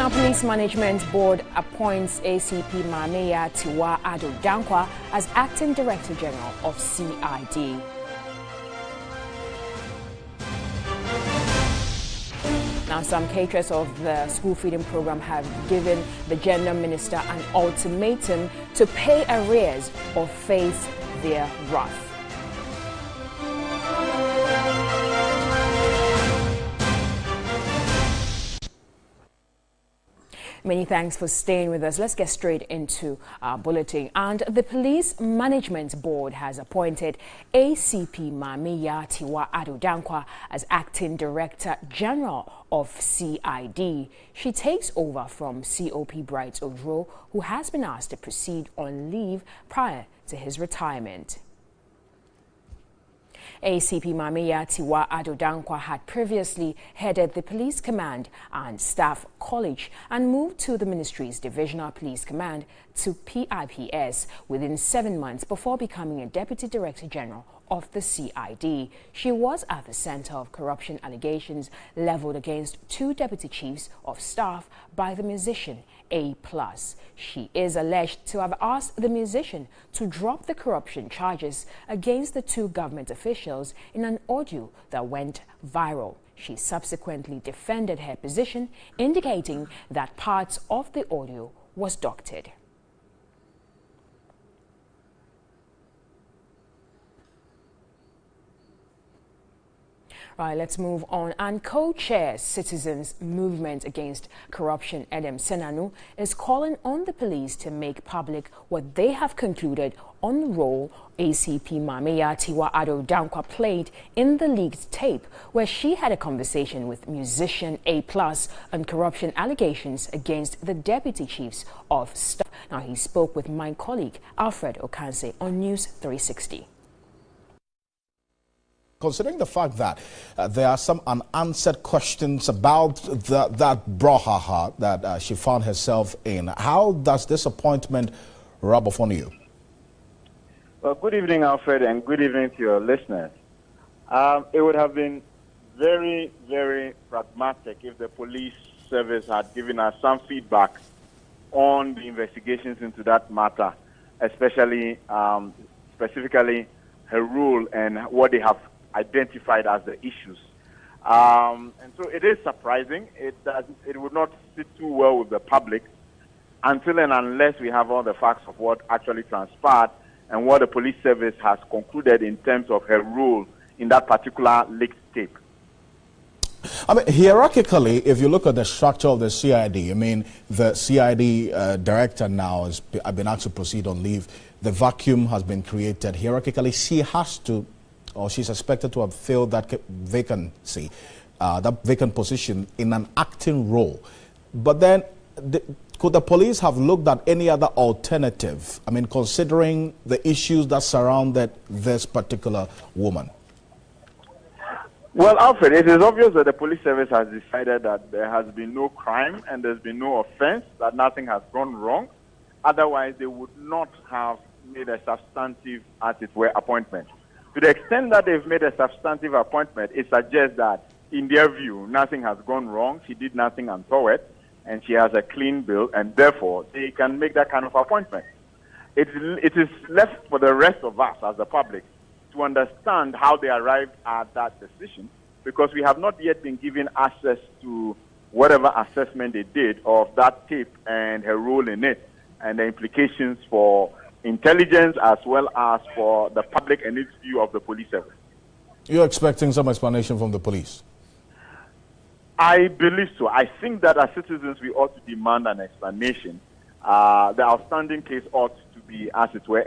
Now, Police Management Board appoints ACP Mameya Tiwa Ado Dankwa as Acting Director General of CID. Now, some caterers of the school feeding program have given the gender minister an ultimatum to pay arrears or face their wrath. Many thanks for staying with us. Let's get straight into our bulletin. And the Police Management Board has appointed ACP Mameya Tiwa Ado Dankwa as Acting Director General of CID. She takes over from COP Bright Odro, who has been asked to proceed on leave prior to his retirement. ACP Mameya Tiwa Ado Dankwa had previously headed the Police Command and Staff College and moved to the Ministry's Divisional Police Command to PIPS within 7 months before becoming a Deputy Director General of the CID. She was at the center of corruption allegations leveled against 2 Deputy Chiefs of Staff by the musician A+. She is alleged to have asked the musician to drop the corruption charges against the 2 government officials in an audio that went viral. She subsequently defended her position, indicating that parts of the audio was doctored. Right, let's move on. And co-chair Citizens Movement Against Corruption, Edem Senanu, is calling on the police to make public what they have concluded on the role ACP Mameya Tiwa Ado Dankwa played in the leaked tape, where she had a conversation with musician A+ on corruption allegations against the Deputy Chiefs of Staff. Now, he spoke with my colleague Alfred Okanse on News 360. Considering the fact that there are some unanswered questions about that brouhaha that she found herself in, how does this appointment rub off on you? Well, good evening, Alfred, and good evening to your listeners. It would have been very, very pragmatic if the police service had given us some feedback on the investigations into that matter, especially, specifically her role and what they have identified as the issues. And so it is surprising. It would not sit too well with the public until and unless we have all the facts of what actually transpired and what the police service has concluded in terms of her role in that particular leaked tape. I mean, hierarchically, if you look at the structure of the CID, I mean, the CID director now has been asked to proceed on leave. The vacuum has been created. Hierarchically, she has to, or she's expected to have filled that vacancy, that vacant position in an acting role. But then, could the police have looked at any other alternative? I mean, considering the issues that surrounded this particular woman. Well, Alfred, it is obvious that the police service has decided that there has been no crime and there's been no offense, that nothing has gone wrong. Otherwise, they would not have made a substantive, as it were, appointment. To the extent that they've made a substantive appointment, it suggests that, in their view, nothing has gone wrong. She did nothing untoward, and she has a clean bill, and therefore they can make that kind of appointment. It is left for the rest of us as the public to understand how they arrived at that decision, because we have not yet been given access to whatever assessment they did of that tape and her role in it, and the implications for intelligence as well as for the public and its view of the police service. You're expecting some explanation from the police? I believe so. I think that as citizens we ought to demand an explanation. The outstanding case ought to be, as it were,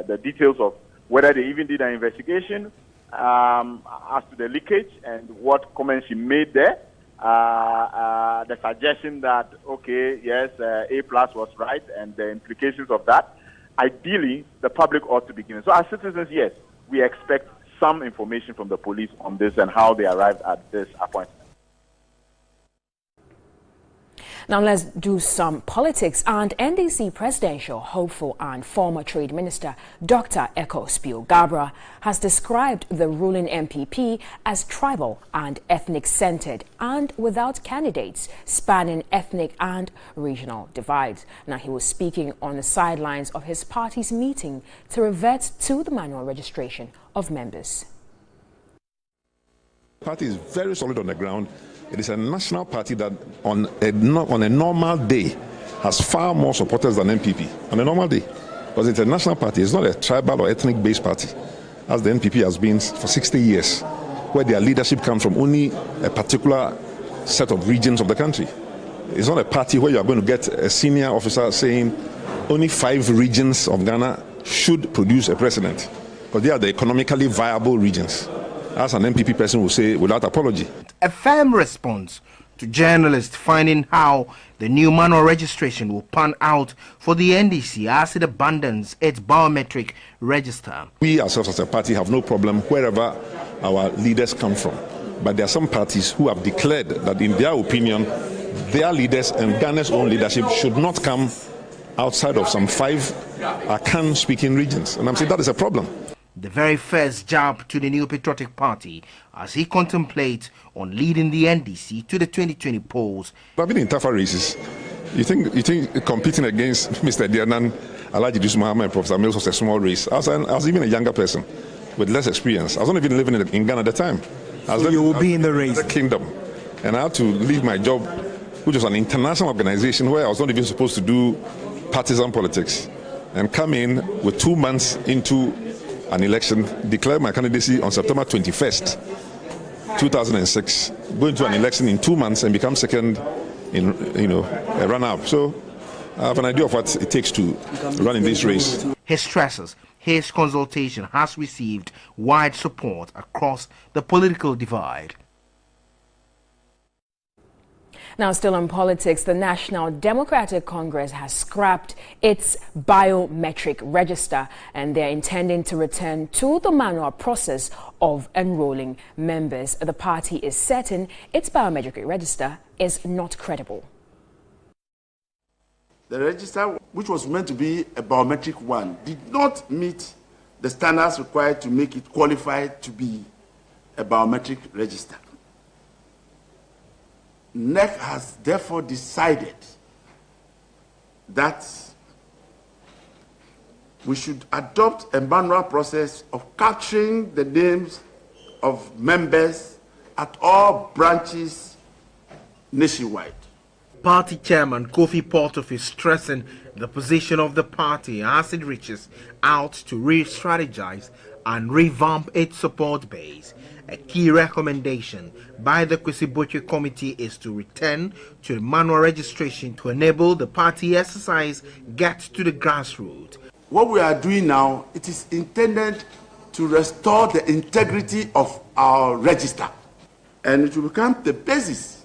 the details of whether they even did an investigation as to the leakage and what comments she made there. The suggestion that, okay, yes, A+ was right, and the implications of that. Ideally, the public ought to be given. So as citizens, yes, we expect some information from the police on this and how they arrived at this appointment. Now let's do some politics. And NDC presidential hopeful and former trade minister Dr. Eko Spio-Gabra has described the ruling MPP as tribal and ethnic-centered and without candidates, spanning ethnic and regional divides. Now he was speaking on the sidelines of his party's meeting to revert to the manual registration of members. The party is very solid on the ground. It is a national party that on a normal day has far more supporters than NPP on a normal day. Because it's a national party, it's not a tribal or ethnic-based party, as the NPP has been for 60 years, where their leadership comes from only a particular set of regions of the country. It's not a party where you are going to get a senior officer saying only 5 regions of Ghana should produce a president, because they are the economically viable regions, as an NPP person will say without apology. A firm response to journalists finding how the new manual registration will pan out for the NDC as it abandons its biometric register. We ourselves as a party have no problem wherever our leaders come from. But there are some parties who have declared that in their opinion, their leaders and Ghana's own leadership should not come outside of some 5 Akan-speaking regions. And I'm saying that is a problem. The very first jab to the new patriotic party as he contemplates on leading the NDC to the 2020 polls. I've been in tougher races. You think competing against Mr. Dianan, Alhaji Yusuf Mohammed, Professor Mills was a small race? I was even a younger person with less experience. I was not even living in Ghana at the time. So you will be in the race. The kingdom. And I had to leave my job, which was an international organization where I was not even supposed to do partisan politics, and come in with 2 months into an election, declare my candidacy on September 21st, 2006, go into an election in 2 months and become second in, a runner-up. So I have an idea of what it takes to run in this race. He stresses his consultation has received wide support across the political divide. Now, still on politics, the National Democratic Congress has scrapped its biometric register, and they're intending to return to the manual process of enrolling members. The party is certain its biometric register is not credible. The register, which was meant to be a biometric one, did not meet the standards required to make it qualified to be a biometric register. NEC has therefore decided that we should adopt a manual process of capturing the names of members at all branches nationwide. Party chairman Kofi Portof is stressing the position of the party as it reaches out to re-strategize and revamp its support base. A key recommendation by the Kwesi Botwe Committee is to return to the manual registration to enable the party exercise get to the grassroots. What we are doing now, it is intended to restore the integrity of our register, and it will become the basis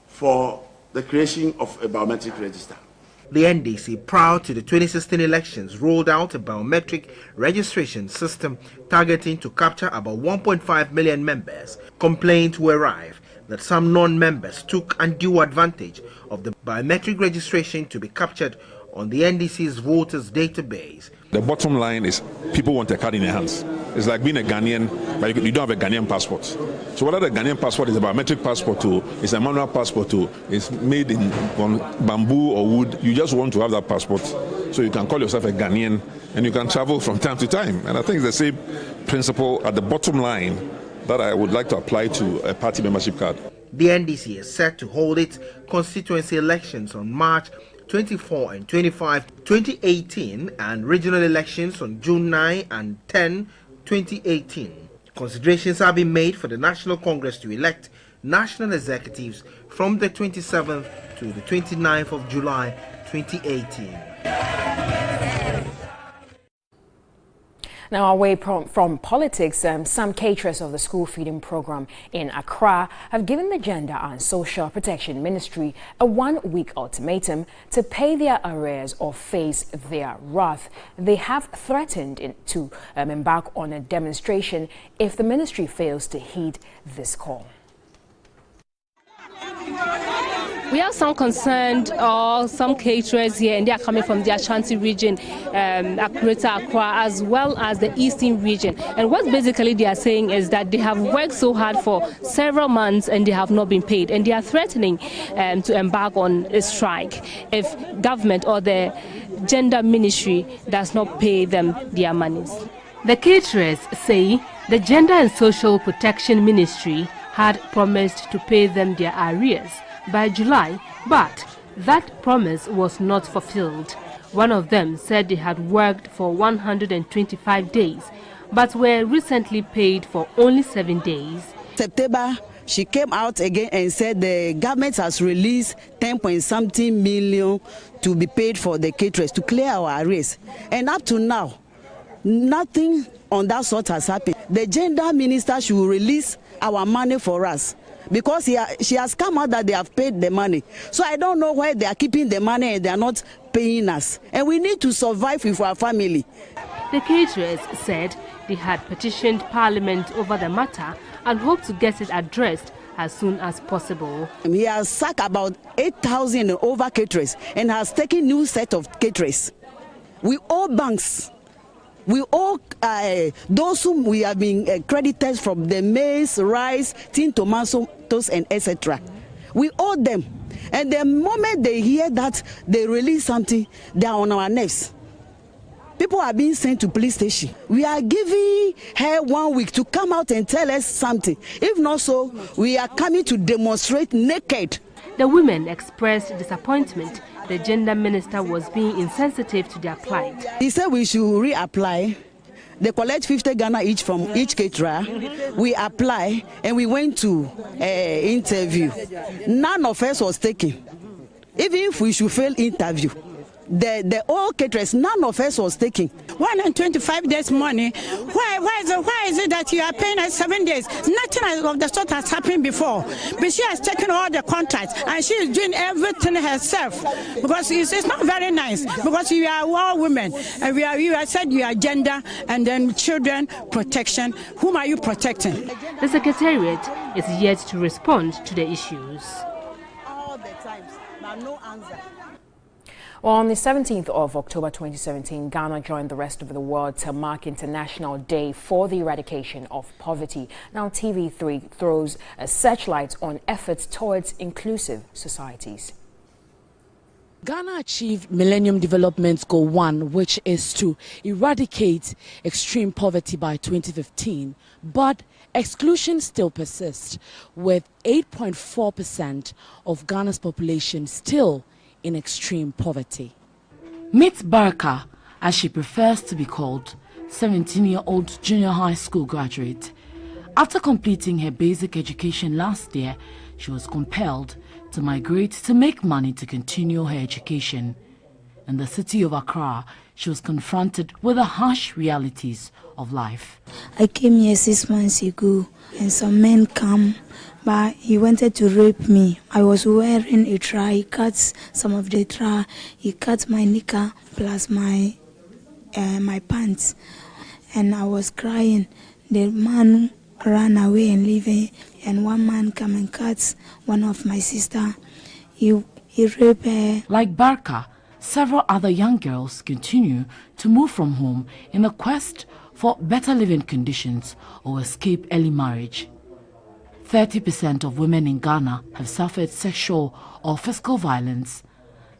for the creation of a biometric register. The NDC, prior to the 2016 elections, rolled out a biometric registration system targeting to capture about 1.5 million members. Complaints were rife that some non-members took undue advantage of the biometric registration to be captured on the NDC's voters database. The bottom line is people want a card in their hands. It's like being a Ghanaian, but you don't have a Ghanaian passport. So whether the Ghanaian passport is a biometric passport or it's a manual passport or it's made on bamboo or wood, you just want to have that passport so you can call yourself a Ghanaian and you can travel from time to time. And I think it's the same principle at the bottom line that I would like to apply to a party membership card. The NDC is set to hold its constituency elections on March 24 and 25, 2018, and regional elections on June 9 and 10, 2018. Considerations have been made for the National Congress to elect national executives from the 27th to the 29th of July, 2018. Now, away from politics, some caterers of the school feeding program in Accra have given the Gender and Social Protection Ministry a 1-week ultimatum to pay their arrears or face their wrath. They have threatened to embark on a demonstration if the ministry fails to heed this call. We have some concerned or some caterers here, and they are coming from the Ashanti region, Greater Accra, as well as the Eastern region. And what basically they are saying is that they have worked so hard for several months and they have not been paid, and they are threatening to embark on a strike if government or the gender ministry does not pay them their monies. The caterers say the Gender and Social Protection Ministry had promised to pay them their arrears by July, but that promise was not fulfilled. One of them said they had worked for 125 days, but were recently paid for only 7 days. September, she came out again and said the government has released 10-point-something million to be paid for the caterers to clear our arrears. And up to now, nothing on that sort has happened. The gender minister should release our money for us, because she has come out that they have paid the money. So I don't know why they are keeping the money and they are not paying us. And we need to survive with our family. The caterers said they had petitioned Parliament over the matter and hope to get it addressed as soon as possible. He has sacked about 8,000 over caterers and has taken new set of caterers. We owe banks. We owe those whom we have been credited from the maize, rice, tin tomatoes, and etc. We owe them. And the moment they hear that they release something, they are on our necks. People are being sent to police station. We are giving her 1 week to come out and tell us something. If not so, we are coming to demonstrate naked. The women expressed disappointment. The gender minister was being insensitive to their plight. He said we should reapply. They collect 50 Ghana each from each caterer. We apply and we went to interview. None of us was taken. Even if we should fail interview, the all caterers, none of us was taking. 125 days money. Why is it that you are paying us 7 days? Nothing of the sort has happened before. But she has taken all the contracts and she is doing everything herself, because it's not very nice, because you are all women and you have said you are gender and then children protection. Whom are you protecting? The Secretariat is yet to respond to the issues. All the times, but no answer. Well, on the 17th of October 2017, Ghana joined the rest of the world to mark International Day for the Eradication of Poverty. Now, TV3 throws a searchlight on efforts towards inclusive societies. Ghana achieved Millennium Development Goal 1, which is to eradicate extreme poverty by 2015. But exclusion still persists, with 8.4% of Ghana's population still in extreme poverty. Meet Baraka, as she prefers to be called, 17-year-old junior high school graduate. After completing her basic education last year, she was compelled to migrate to make money to continue her education. In the city of Accra, she was confronted with the harsh realities of life. I came here 6 months ago and some men come, but he wanted to rape me. I was wearing a tra. He cut some of the tra. He cut my knicker plus my pants, and I was crying. The man ran away and leave me, and one man come and cut one of my sister. He raped her. Like Barka, several other young girls continue to move from home in a quest for better living conditions or escape early marriage. 30% of women in Ghana have suffered sexual or physical violence.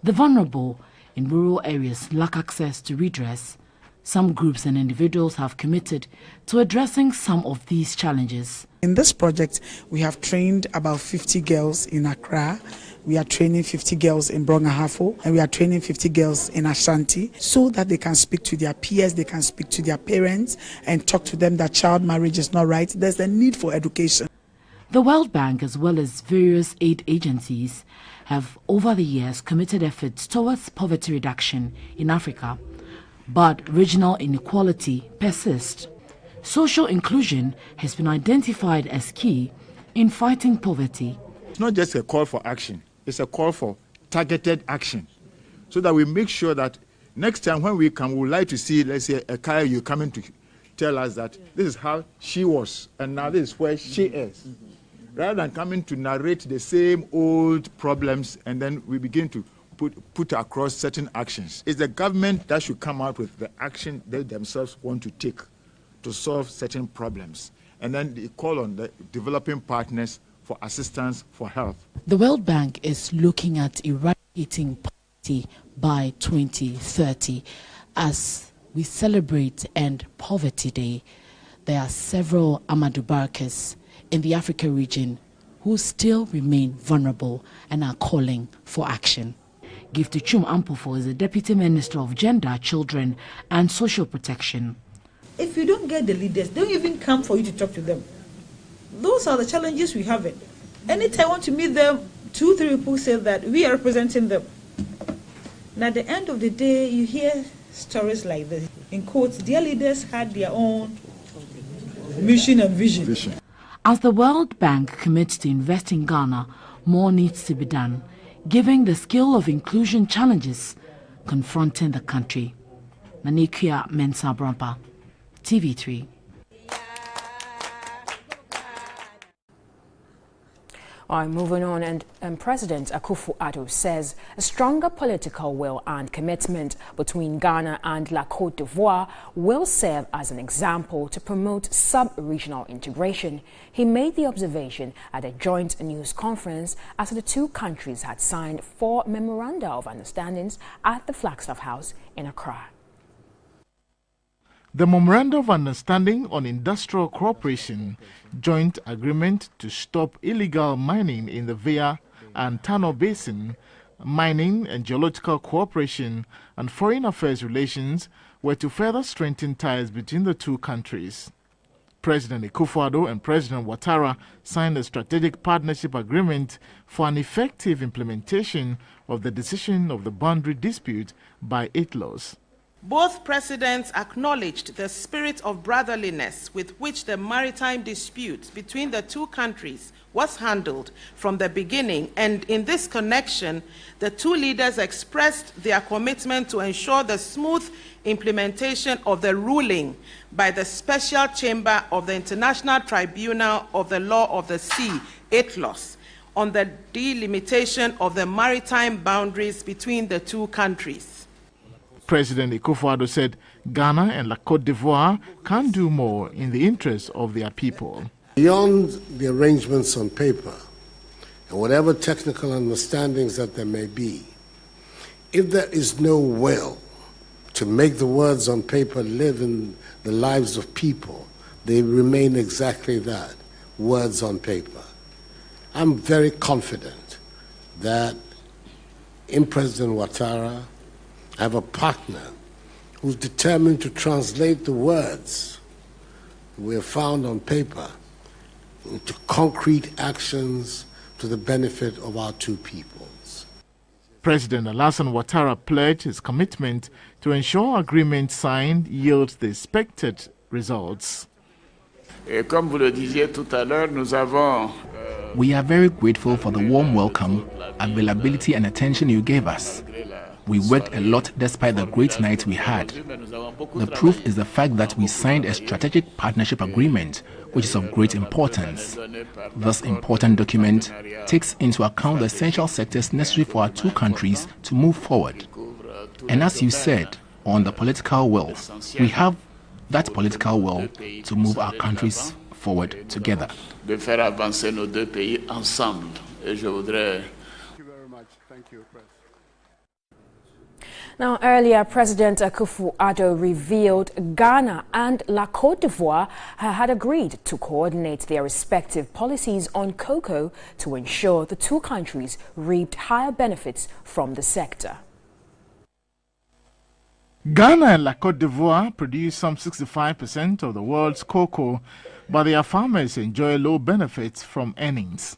The vulnerable in rural areas lack access to redress. Some groups and individuals have committed to addressing some of these challenges. In this project, we have trained about 50 girls in Accra. We are training 50 girls in Brongahafo, and we are training 50 girls in Ashanti, so that they can speak to their peers, they can speak to their parents and talk to them that child marriage is not right. There's a need for education. The World Bank, as well as various aid agencies, have over the years committed efforts towards poverty reduction in Africa, but regional inequality persists. Social inclusion has been identified as key in fighting poverty. It's not just a call for action, it's a call for targeted action, so that we make sure that next time when we come, we would like to see, let's say, a car you coming to tell us that this is how she was and now this is where she is. rather than coming to narrate the same old problems and then we begin to put across certain actions. It's the government that should come out with the action they themselves want to take to solve certain problems. And then they call on the developing partners for assistance, for help. The World Bank is looking at eradicating poverty by 2030. As we celebrate End Poverty Day, there are several Amadubarkers in the Africa region who still remain vulnerable and are calling for action. Giftuchum Ampofo is the Deputy Minister of Gender, Children and Social Protection. If you don't get the leaders, they don't even come for you to talk to them. Those are the challenges we have. Anytime I want to meet them, 2-3 people say that we are representing them. And at the end of the day, you hear stories like this. In quotes, their leaders had their own mission and vision. As the World Bank commits to invest in Ghana, more needs to be done, given the scale of inclusion challenges confronting the country. Nanikia Mensa Brampa, TV3. Moving on, and President Akufo-Addo says a stronger political will and commitment between Ghana and La Côte d'Ivoire will serve as an example to promote sub-regional integration. He made the observation at a joint news conference as the two countries had signed 4 memoranda of understandings at the Flagstaff House in Accra. The Memorandum of Understanding on Industrial Cooperation, Joint Agreement to Stop Illegal Mining in the Vea and Tano Basin, Mining and Geological Cooperation, and Foreign Affairs Relations were to further strengthen ties between the two countries. President Akufo-Addo and President Ouattara signed a strategic partnership agreement for an effective implementation of the decision of the boundary dispute by ITLOS. Both presidents acknowledged the spirit of brotherliness with which the maritime dispute between the two countries was handled from the beginning, and in this connection, the two leaders expressed their commitment to ensure the smooth implementation of the ruling by the Special Chamber of the International Tribunal of the Law of the Sea, ITLOS, on the delimitation of the maritime boundaries between the two countries. President Akufo-Addo said Ghana and La Côte d'Ivoire can do more in the interest of their people. Beyond the arrangements on paper and whatever technical understandings that there may be, if there is no will to make the words on paper live in the lives of people, they remain exactly that, words on paper. I'm very confident that in President Ouattara, I have a partner who's determined to translate the words we have found on paper into concrete actions to the benefit of our two peoples. President Alassane Ouattara pledged his commitment to ensure agreements signed yield the expected results. We are very grateful for the warm welcome, availability and attention you gave us. We worked a lot despite the great night we had. The proof is the fact that we signed a strategic partnership agreement, which is of great importance. This important document takes into account the essential sectors necessary for our two countries to move forward. And as you said, on the political will, we have that political will to move our countries forward together. De faire avancer nos deux pays ensemble. Et je voudrais... Thank you very much. Thank you, President. Now, earlier, President Akufo-Addo revealed Ghana and La Côte d'Ivoire had agreed to coordinate their respective policies on cocoa to ensure the two countries reaped higher benefits from the sector. Ghana and La Côte d'Ivoire produce some 65% of the world's cocoa, but their farmers enjoy low benefits from earnings.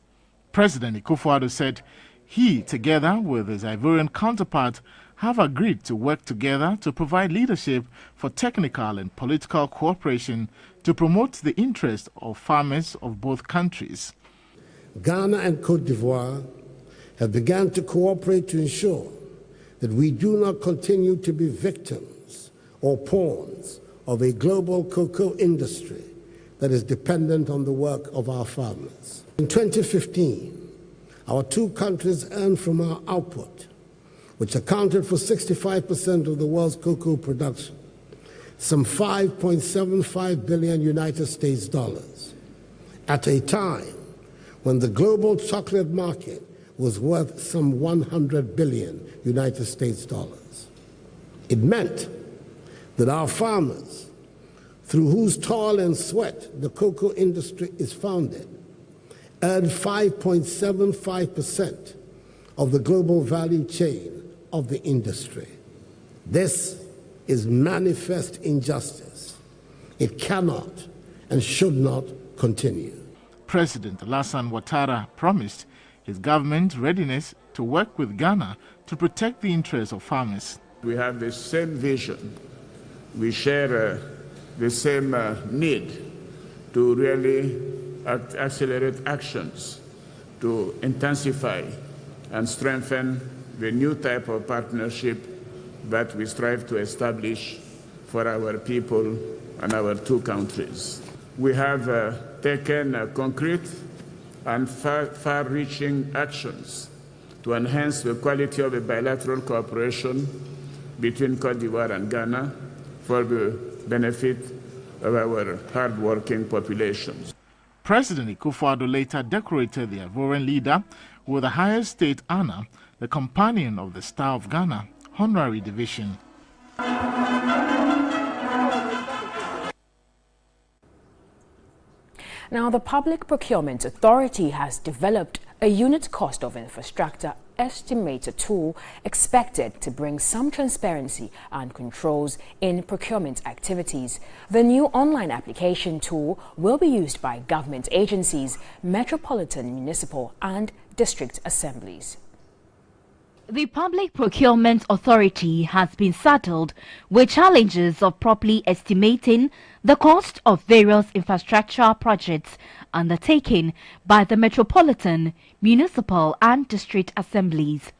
President Akufo-Addo said he, together with his Ivorian counterpart, have agreed to work together to provide leadership for technical and political cooperation to promote the interests of farmers of both countries. Ghana and Côte d'Ivoire have begun to cooperate to ensure that we do not continue to be victims or pawns of a global cocoa industry that is dependent on the work of our farmers. In 2015, our two countries earned from our output, which accounted for 65% of the world's cocoa production, some $5.75 billion United States dollars, at a time when the global chocolate market was worth some 100 billion United States dollars. It meant that our farmers, through whose toil and sweat the cocoa industry is founded, earned 5.75% of the global value chain of the industry. This is manifest injustice. It cannot and should not continue. President Alassane Ouattara promised his government's readiness to work with Ghana to protect the interests of farmers. We have the same vision. We share the same need to really accelerate actions to intensify and strengthen the new type of partnership that we strive to establish for our people and our two countries. We have taken concrete and far-reaching actions to enhance the quality of the bilateral cooperation between Côte d'Ivoire and Ghana for the benefit of our hard-working populations. President Akufo-Addo later decorated the Ivorian leader with the highest state honor, the Companion of the Star of Ghana, Honorary Division. Now, the Public Procurement Authority has developed a unit cost of infrastructure estimator tool expected to bring some transparency and controls in procurement activities. The new online application tool will be used by government agencies, metropolitan, municipal, and district assemblies. The Public Procurement Authority has been saddled with challenges of properly estimating the cost of various infrastructure projects undertaken by the metropolitan, municipal and district assemblies.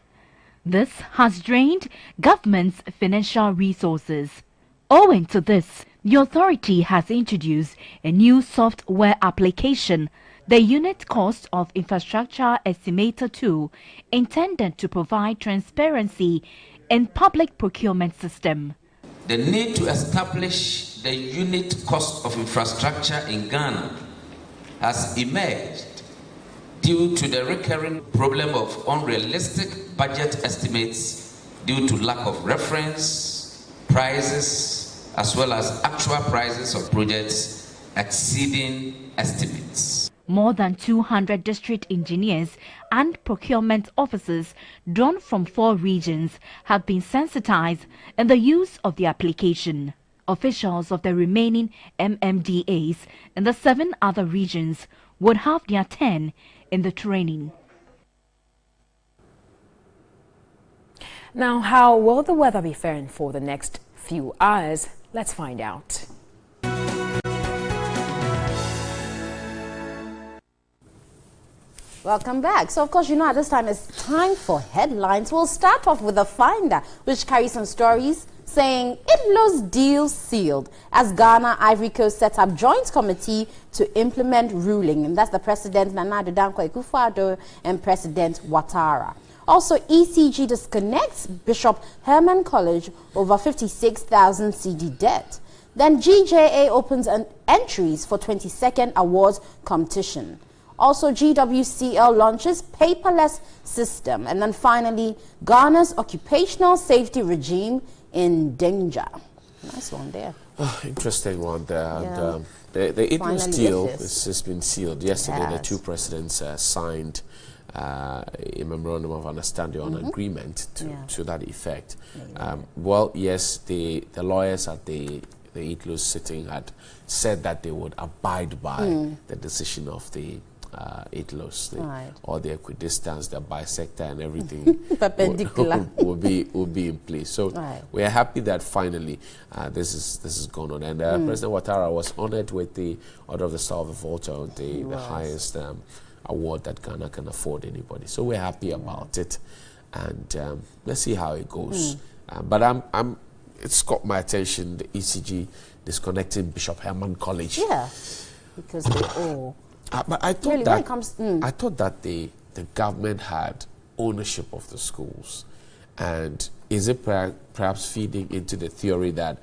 This has drained government's financial resources. Owing to this, the authority has introduced a new software application, the Unit Cost of Infrastructure Estimator tool, intended to provide transparency in public procurement system. The need to establish the unit cost of infrastructure in Ghana has emerged due to the recurring problem of unrealistic budget estimates due to lack of reference prices as well as actual prices of projects exceeding estimates. More than 200 district engineers and procurement officers drawn from 4 regions have been sensitized in the use of the application. Officials of the remaining MMDAs in the 7 other regions would have their turn in the training. Now, how will the weather be faring for the next few hours? Let's find out. Welcome back. So, of course, you know, at this time it's time for headlines. We'll start off with a finder, which carries some stories saying ITLO's deal sealed as Ghana-Ivory Coast set up joint committee to implement ruling. And that's the President Nana Akufo-Addo and President Ouattara. Also, ECG disconnects Bishop Herman College over 56,000 CD debt. Then GJA opens entries for 22nd awards competition. Also, GWCL launches paperless system. And then finally, Ghana's occupational safety regime in danger. Nice one there. Oh, interesting one there. Yeah. And, the ITLO's deal has been sealed. Yesterday, the two presidents signed a memorandum of understanding on agreement to that effect. Well, yes, the lawyers at the ITLO's sitting had said that they would abide by the decision of the ITLO's, all the equidistance, the bisector and everything will be in place. So we are happy that finally this is going on. And President Ouattara was honored with the Order of the Star of the Volta, the highest award that Ghana can afford anybody. So we're happy about it, and let's see how it goes. But it's caught my attention, the ECG disconnecting Bishop Herman College. Yeah, because they all But I thought really, that when it comes, I thought that the government had ownership of the schools, and is it perhaps feeding into the theory that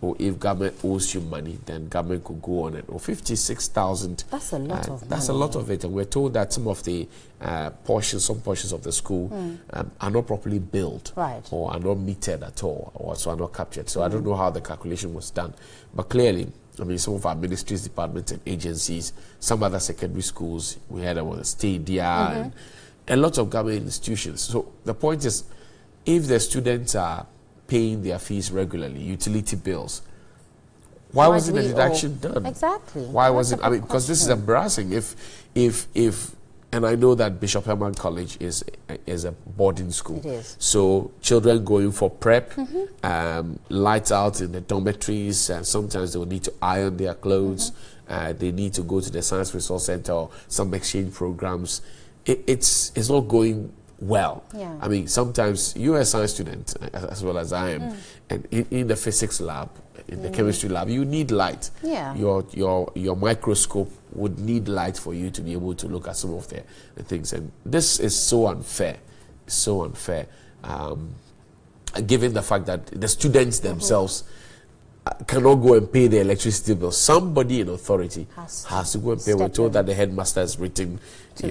or if government owes you money, then government could go on and 56,000. That's a lot of money. That's a lot of it, and we're told that some of the some portions of the school are not properly built, or are not metered at all, or also are not captured. So I don't know how the calculation was done, but clearly, I mean, some of our ministries, departments, and agencies, some other secondary schools, we had about a stadia, and a lot of government institutions. So the point is, if the students are paying their fees regularly, utility bills, why wasn't the deduction done? Exactly. Why wasn't? I mean, because this is embarrassing. If and I know that Bishop Herman College is a boarding school. It is. So children going for prep, lights out in the dormitories, and sometimes they will need to iron their clothes. They need to go to the Science Resource Center or some exchange programs. It's not going well. Yeah. I mean, sometimes you're a science student as well as I am, and in the physics lab, in the chemistry lab, you need light. Yeah. Your microscope would need light for you to be able to look at some of the things, and this is so unfair. So unfair, given the fact that the students themselves cannot go and pay the electricity bill. Somebody in authority has to go and pay. We're told that the headmaster has written to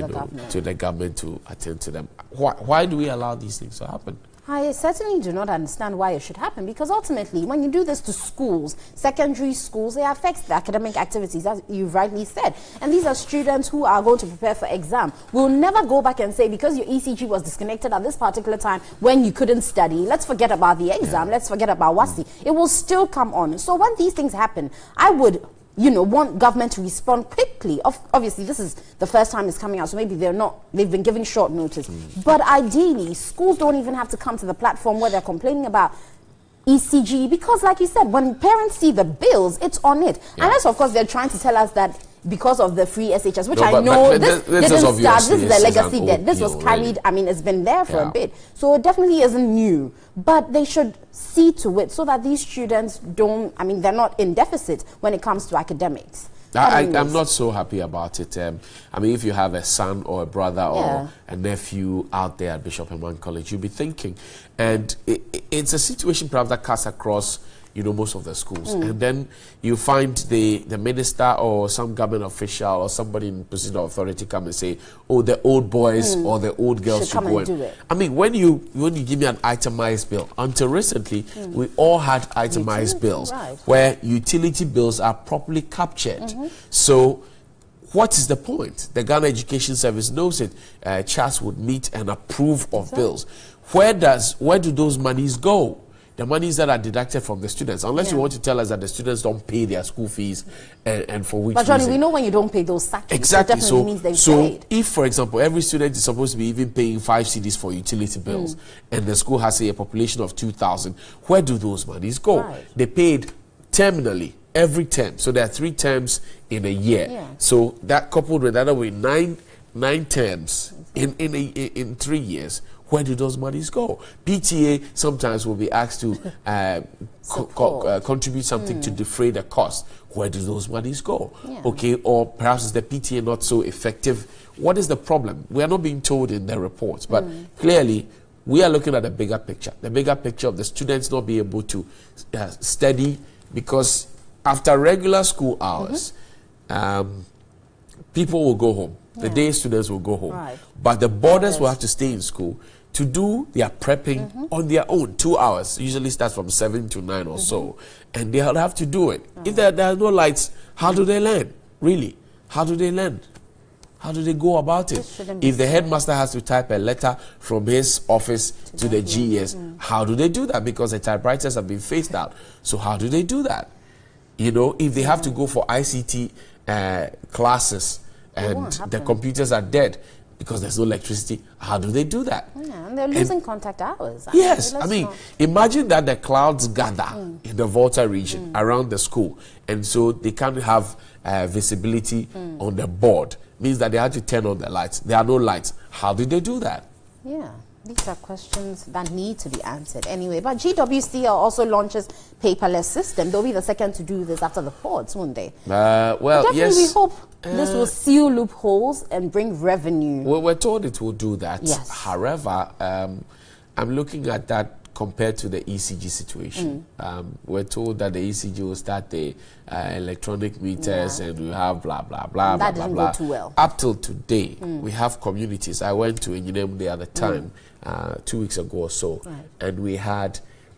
the government to attend to them. Why do we allow these things to happen? I certainly do not understand why it should happen, because ultimately, when you do this to schools, secondary schools, it affects the academic activities, as you rightly said. And these are students who are going to prepare for exam. We'll never go back and say, because your ECG was disconnected at this particular time when you couldn't study, let's forget about the exam, let's forget about WASI. It will still come on. So when these things happen, I would want government to respond quickly. Obviously, this is the first time it's coming out, so maybe they've been giving short notice. But ideally, schools don't even have to come to the platform where they're complaining about ECG, because like you said, when parents see the bills, it's on it. Unless, of course, they're trying to tell us that because of the free SHS, which I know this didn't start, this is the legacy debt. This was carried, I mean, it's been there for a bit. So it definitely isn't new. But they should see to it so that these students don't, I mean, they're not in deficit when it comes to academics. I'm not so happy about it. I mean, if you have a son or a brother or a nephew out there at Bishop Herman College, you'll be thinking. And it's a situation perhaps that cuts across most of the schools. And then you find the minister or some government official or somebody in position of authority come and say, oh, the old boys or the old girls should go and do it. I mean, when you give me an itemized bill, until recently, we all had itemized bills where utility bills are properly captured. So what is the point? The Ghana Education Service knows it. CHAS would meet and approve of bills. Where do those monies go? The monies that are deducted from the students, unless you want to tell us that the students don't pay their school fees and for which reason. But Johnny, we know when you don't pay those sacking. Exactly. It definitely means they've paid. If, for example, every student is supposed to be even paying 5 cedis for utility bills, and the school has a population of 2,000, where do those monies go? They paid terminally every term. So there are 3 terms in a year. So that coupled with that, with 9 terms in 3 years. Where do those monies go? PTA sometimes will be asked to contribute something to defray the cost. Where do those monies go? Okay, or perhaps is the PTA not so effective? What is the problem? We are not being told in the reports, but clearly we are looking at a bigger picture. The bigger picture of the students not being able to study, because after regular school hours, people will go home. The day students will go home. But the boarders will have to stay in school to do their prepping on their own. 2 hours. Usually starts from 7 to 9 or so. And they'll have to do it. If there are no lights, how do they learn? Really? How do they learn? How do they go about it? If the headmaster has to type a letter from his office to the GES, how do they do that? Because the typewriters have been phased out. So how do they do that? If they have to go for ICT classes, and the computers are dead because there's no electricity, how do they do that? And they're losing contact hours. Yes, I mean, imagine that the clouds gather in the Volta region around the school, and so they can't have visibility on the board. Means that they have to turn on the lights. There are no lights. How do they do that? These are questions that need to be answered anyway. But GWCL also launches paperless system. They'll be the second to do this after the ports, won't they? Well, yes. We hope this will seal loopholes and bring revenue. Well, we're told it will do that. Yes. However, I'm looking at that compared to the ECG situation. We're told that the ECG will start the electronic meters and we have blah, blah, blah, that blah, didn't blah. go too well. Up till today, we have communities. I went to Enyinem the other time, 2 weeks ago or so, and we had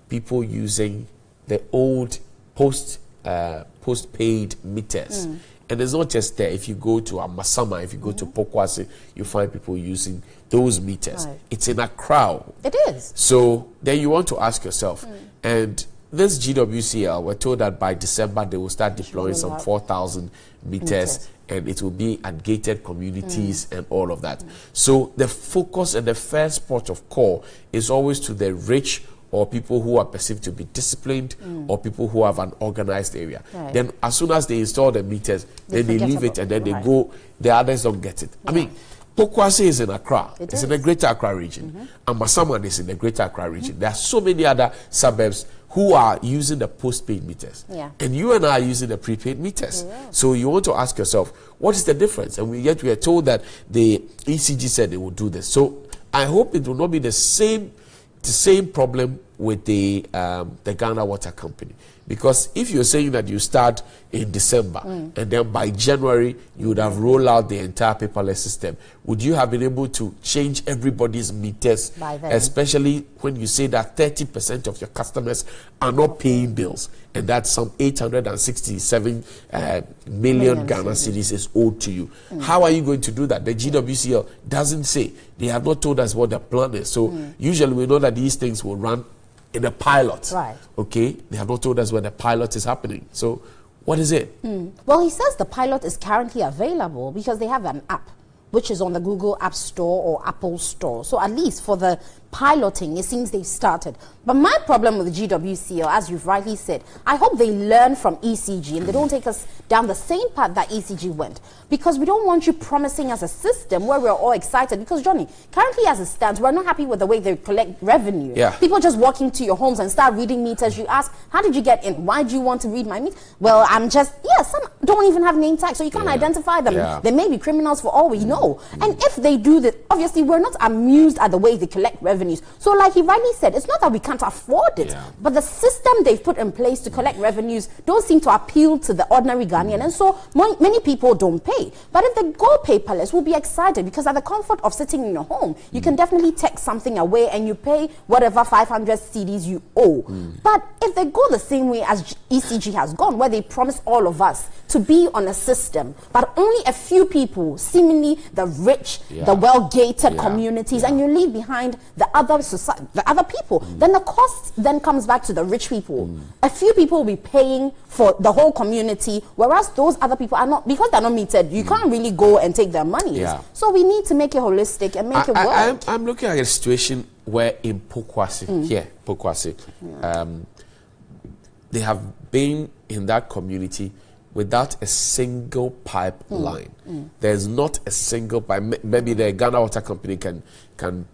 people using the old postpaid meters. And it's not just there. If you go to Amasama, if you go to Pokwase, you find people using those meters. It's in Accra. It is. So then you want to ask yourself, and this GWCL, we're told that by December they will start deploying some 4,000 meters, and it will be at gated communities and all of that. So the focus and the first port of call is always to the rich or people who are perceived to be disciplined or people who have an organized area. Then as soon as they install the meters, then they leave it and then they go, the others don't get it. I mean, Pokwase is in Accra. It's in the Greater Accra region. And Masaman is in the Greater Accra region. There are so many other suburbs who are using the postpaid meters. And you and I are using the prepaid meters. So you want to ask yourself, what is the difference? And yet we are told that the ECG said they will do this. So I hope it will not be the same problem with the Ghana Water Company. Because if you're saying that you start in December and then by January you would have rolled out the entire paperless system, would you have been able to change everybody's meters, especially when you say that 30% of your customers are not paying bills and that some 867 million Ghana cedis is owed to you? How are you going to do that? The GWCL doesn't say. They have not told us what the plan is. So usually we know that these things will run in a pilot. Okay? They have not told us when the pilot is happening. So what is it? Well, he says the pilot is currently available because they have an app which is on the Google App Store or Apple Store. So at least for the piloting, it seems they've started. But my problem with GWCL, as you've rightly said, I hope they learn from ECG and they don't take us down the same path that ECG went. Because we don't want you promising us a system where we're all excited. Because, Johnny, currently as it stands, we're not happy with the way they collect revenue. People just walk into your homes and start reading meters. You ask, how did you get in? Why do you want to read my meter? Well, I'm just, some don't even have name tags, so you can't identify them. They may be criminals for all we know. And if they do this, obviously we're not amused at the way they collect revenues. So like he rightly said, it's not that we can't afford it, but the system they've put in place to collect revenues don't seem to appeal to the ordinary Ghanaian, and so many people don't pay. But if they go paperless, we'll be excited because at the comfort of sitting in your home, you can definitely text something away and you pay whatever 500 cedis you owe. But if they go the same way as ECG has gone, where they promise all of us to be on a system, but only a few people, seemingly the rich, the well-gated communities, and you leave behind the other people, then the cost then comes back to the rich people. A few people will be paying for the whole community, whereas those other people are not, because they're not metered, you can't really go and take their money. So we need to make it holistic and make it work. I'm looking at a situation where in Pokwase, Pokwase, they have been in that community without a single pipeline. There's not a single pipe. Maybe the Ghana Water Company can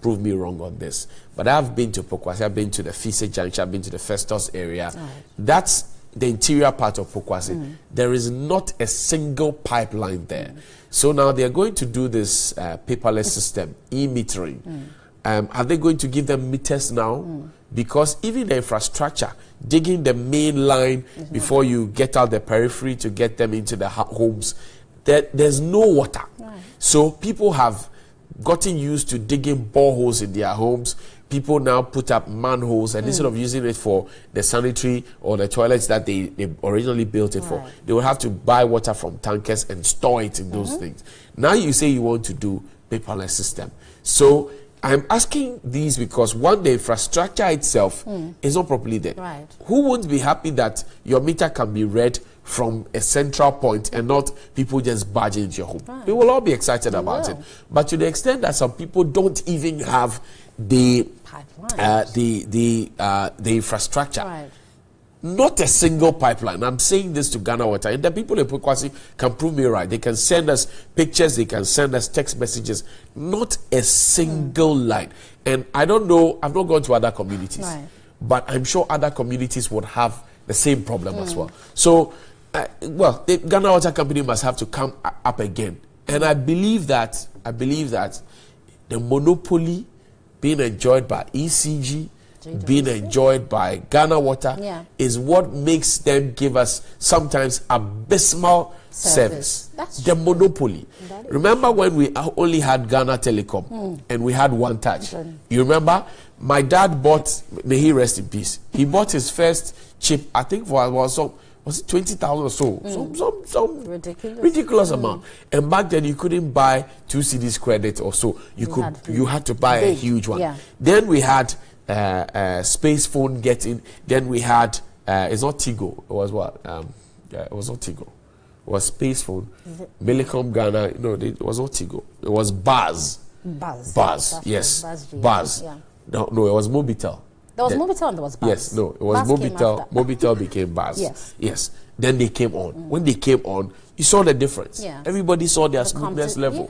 prove me wrong on this. But I've been to Pokwase, I've been to the Fise Junction, I've been to the Festus area. That's the interior part of Pokwase. There is not a single pipeline there. So now they're going to do this paperless system, e-metering. Are they going to give them meters now? Because even the infrastructure, digging the main line before you get out the periphery to get them into the homes, there's no water. So people have gotten used to digging boreholes in their homes. People now put up manholes, and instead of using it for the sanitary or the toilets that they originally built it for, they will have to buy water from tankers and store it in those things. Now you say you want to do paperless system. So I'm asking these because, one, the infrastructure itself is not properly there. Who won't be happy that your meter can be read from a central point and not people just barging into your home? We will all be excited about it. But to the extent that some people don't even have the infrastructure, Not a single pipeline. I'm saying this to Ghana Water. And the people in Pokwasi can prove me right. They can send us pictures, they can send us text messages. Not a single line. And I don't know, I've not gone to other communities. Right. But I'm sure other communities would have the same problem as well. So, the Ghana Water Company must have to come up again. And I believe that the monopoly being enjoyed by ECG, being enjoyed by Ghana Water is what makes them give us sometimes abysmal service. The monopoly. Remember when we only had Ghana Telecom and we had One Touch? You remember? My dad bought, may he rest in peace, he bought his first chip, I think was it 20,000 or so? Some ridiculous amount. And back then you couldn't buy 2 cedis credit or so. You had to buy a huge one. Then we had Space Phone getting. Then we had it's not Tigo. It was what? It was not Tigo. It was Space Phone. Millicom Ghana. No, it was not Tigo. It was Buzz. Buzz. Yes. Buzz. No, it was Mobitel. There was Mobitel and there was Buzz. Yes, no, it was Mobitel. Mobitel became Buzz. Yes. Then they came on. When they came on, you saw the difference. Everybody saw their smoothness level.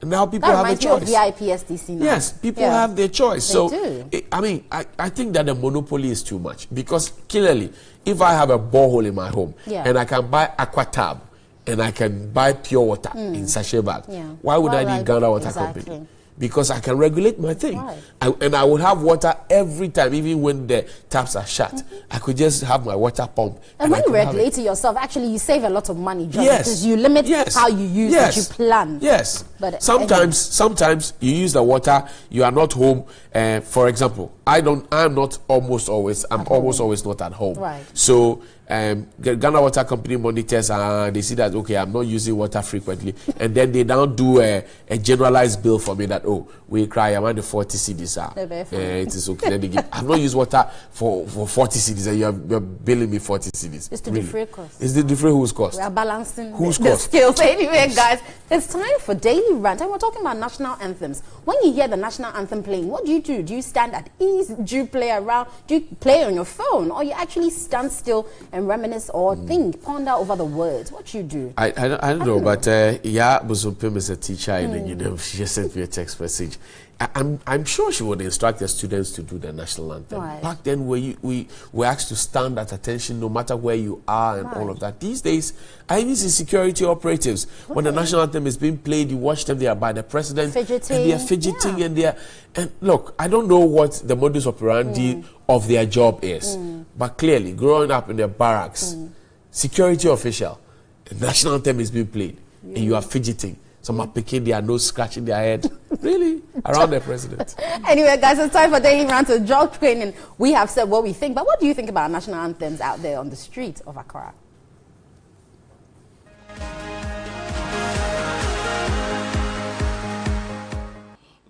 And now people have a choice. VIP SDC now. Yes, people have their choice. I think that the monopoly is too much, because clearly, if I have a borehole in my home and I can buy Aquatab and I can buy pure water in sachet bag, why would I need Ghana Water Company? Because I can regulate my thing. And I would have water every time, even when the taps are shut. I could just have my water pump. And when you regulate it yourself, actually you save a lot of money, John, because you limit how you use it, you plan. Yes. But sometimes you use the water, you are not home. For example, I'm almost always not at home. So Ghana Water Company monitors and they see that, okay, I'm not using water frequently, and then they now do a generalized bill for me that, we cry, I'm under 40 cedis. It is okay. Then they give, I've not used water for 40 cedis and you're billing me 40 cedis. It's the different cost. It's the different whose cost? We are balancing the skills. Anyway, guys, it's time for Daily Rant, and we're talking about national anthems. When you hear the national anthem playing, what do? Do you stand at ease? Do you play around? Do you play on your phone? Or you actually stand still and reminisce or think, ponder over the words? What you do? I don't know, but Buzumpim is a teacher, and she just sent me a text message. I'm sure she would instruct the students to do the national anthem. Back then, we were asked to stand at attention no matter where you are and all of that. These days, I even see security operatives. When the national anthem is being played, you watch them, they are by the president, and they are fidgeting, and look, I don't know what the modus operandi of their job is, but clearly, growing up in the barracks, security official, the national anthem is being played, and you are fidgeting. Some are picking their nose, scratching their head, really, around the president. Anyway, guys, it's time for Daily Rant with George Quinn, and we have said what we think. But what do you think about national anthems out there on the streets of Accra?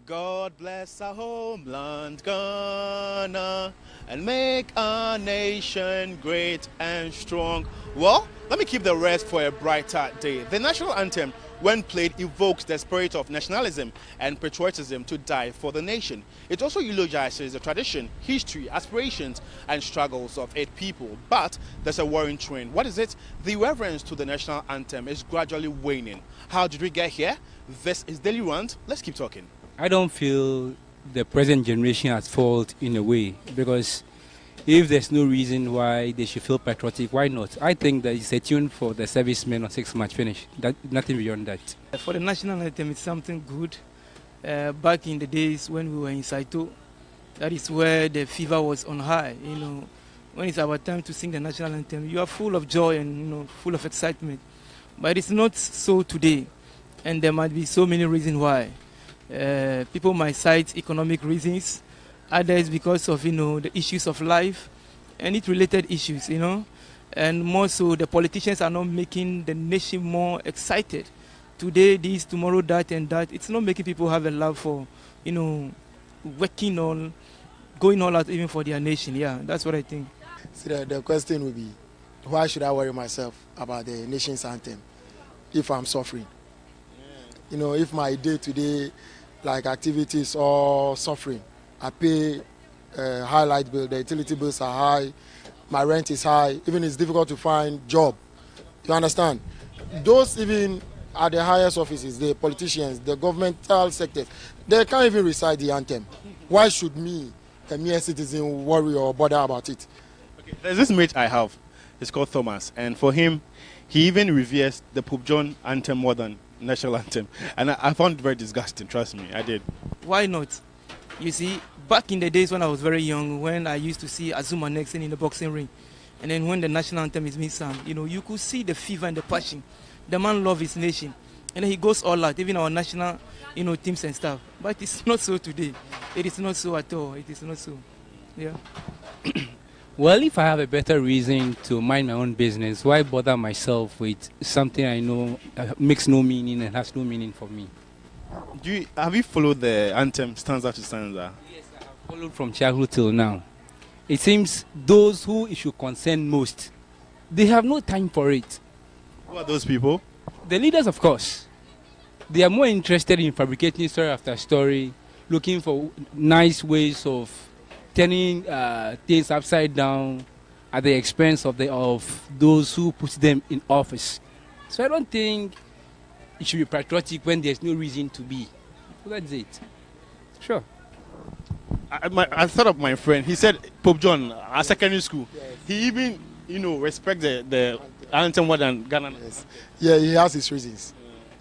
God bless our homeland, Ghana, and make our nation great and strong. Well, let me keep the rest for a brighter day. The national anthem, when played, evokes the spirit of nationalism and patriotism to die for the nation. It also eulogizes the tradition, history, aspirations, and struggles of its people. But there's a worrying trend. What is it? The reverence to the national anthem is gradually waning. How did we get here? This is Daily Rant. Let's keep talking. I don't feel the present generation has fault in a way, because if there's no reason why they should feel patriotic, why not? I think that it's a tune for the servicemen on 6 March finish. Nothing beyond that. For the national anthem, it's something good. Back in the days when we were in Saito, that is where the fever was on high. When it's our time to sing the national anthem, you are full of joy and full of excitement. But it's not so today, and there might be so many reasons why. People might cite economic reasons, others because of the issues of life and it-related issues, and more so the politicians are not making the nation more excited. Today this, tomorrow that, and that. It's not making people have a love for working on, going all out even for their nation. Yeah, that's what I think. So the question would be, why should I worry myself about the nation's anthem if I'm suffering? If my day-to-day activities are suffering, I pay high light bill, the utility bills are high, my rent is high, even it's difficult to find job. You understand? Those even at the highest offices, the politicians, the governmental sectors, they can't even recite the anthem. Why should me, a mere citizen, worry or bother about it? Okay. There's this mate I have. It's called Thomas, and for him, he even reveres the Pope John anthem more than national anthem, and I found it very disgusting. Trust me, I did. Why not? You see, back in the days when I was very young, when I used to see Azuma Nexon in the boxing ring, and then when the national anthem is being sung, you could see the fever and the passion. The man loves his nation, and he goes all out, even our national, teams and stuff. But it's not so today. It is not so at all. It is not so. Yeah. Well, if I have a better reason to mind my own business, why bother myself with something I know makes no meaning and has no meaning for me? Have you followed the anthem stanza to stanza? Yes, I have followed from childhood till now. It seems those who it should concern most, they have no time for it. Who are those people? The leaders, of course. They are more interested in fabricating story after story, looking for nice ways of turning things upside down at the expense of those who put them in office. So I don't think it should be patriotic when there's no reason to be. So that's it. Sure. I thought of my friend. He said Pope John at secondary school. Yes. He even respect the anthem more than Ghana. Yes. Yeah, he has his reasons.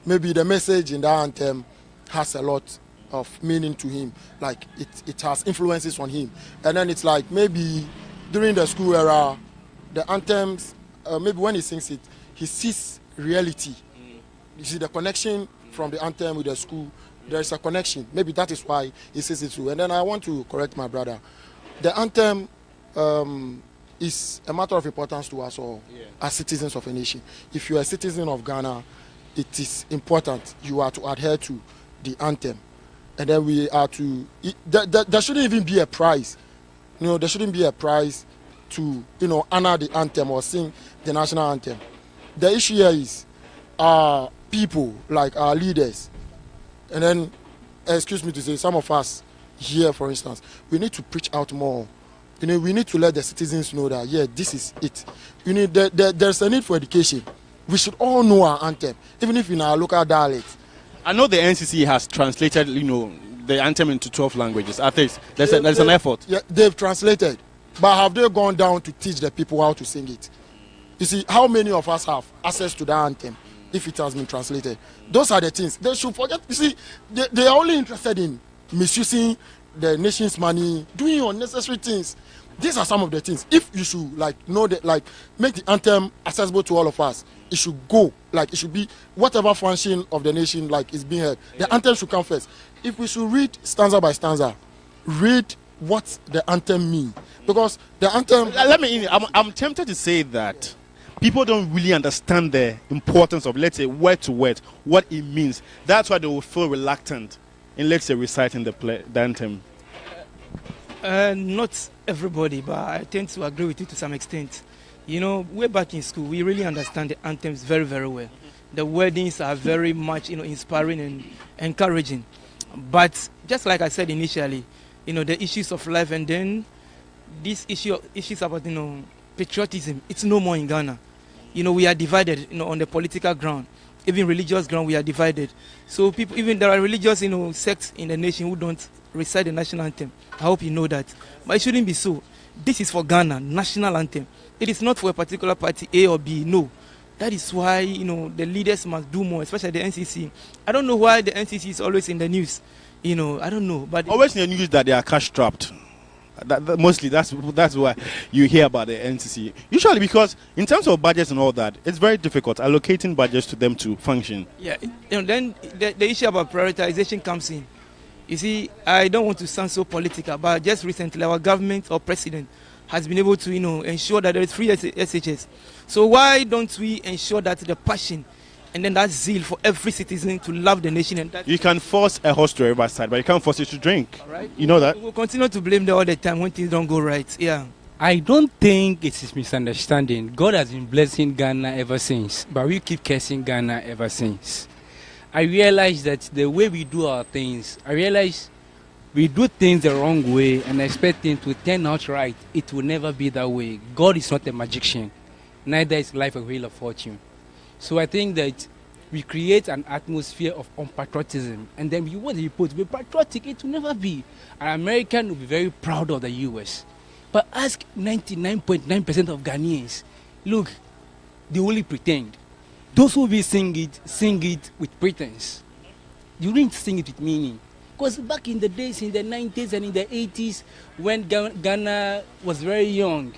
Maybe the message in that anthem has a lot of meaning to him, like it has influences on him, and then it's like maybe during the school era, the anthems, maybe when he sings it, he sees reality. You see the connection from the anthem with the school. There is a connection. Maybe that is why he says it too. And then I want to correct my brother. The anthem is a matter of importance to us all as citizens of a nation. If you are a citizen of Ghana, it is important you are to adhere to the anthem. And then we are to, there shouldn't even be a prize. There shouldn't be a prize to, honor the anthem or sing the national anthem. The issue here is our people, like our leaders. And then, excuse me to say, some of us here, for instance, we need to preach out more. We need to let the citizens know that, yeah, this is it. There's a need for education. We should all know our anthem, even if in our local dialect. I know the NCC has translated, the anthem into 12 languages. At least there's an effort. Yeah, they've translated, but have they gone down to teach the people how to sing it? You see, how many of us have access to that anthem if it has been translated? Those are the things they should forget. You see, they are only interested in misusing the nation's money, doing unnecessary things. These are some of the things. If you should make the anthem accessible to all of us, it should go, it should be whatever function of the nation is being held. The anthem should come first. If we should read stanza by stanza, read what the anthem means, because the anthem. I'm tempted to say that people don't really understand the importance of, let's say, word to word, what it means. That's why they will feel reluctant in, let's say, reciting the anthem. Not everybody, but I tend to agree with you to some extent. Way back in school, we really understand the anthems very, very well. The wordings are very much, inspiring and encouraging. But just like I said initially, the issues of life, and then these issues about, patriotism, it's no more in Ghana. We are divided, on the political ground. Even religious ground, we are divided. So there are religious, sects in the nation who don't recite the national anthem. I hope you know that. But it shouldn't be so. This is for Ghana, national anthem. It is not for a particular party, A or B, no. That is why, the leaders must do more, especially the NCC. I don't know why the NCC is always in the news. I don't know. But always in the news that they are cash strapped. Mostly, that's why you hear about the NCC. Usually because in terms of budgets and all that, it's very difficult allocating budgets to them to function. Yeah, then the issue about prioritization comes in. You see, I don't want to sound so political, but just recently our government or president has been able to, ensure that there is free SHS. So why don't we ensure that the passion and then that zeal for every citizen to love the nation? And that you can force a horse to a riverside, but you can't force it to drink. All right? You know that? We'll continue to blame them all the time when things don't go right. Yeah. I don't think it is misunderstanding. God has been blessing Ghana ever since, but we keep cursing Ghana ever since. I realize that the way we do our things, we do things the wrong way and expect things to turn out right, it will never be that way. God is not a magician. Neither is life a wheel of fortune. So I think that we create an atmosphere of unpatriotism, and then we want the people to be patriotic. It will never be. An American will be very proud of the U.S. But ask 99.9% of Ghanaians, look, they only pretend. Those who will sing it with pretense. You need to sing it with meaning. Because back in the days, in the 90s and in the 80s, when Ghana was very young,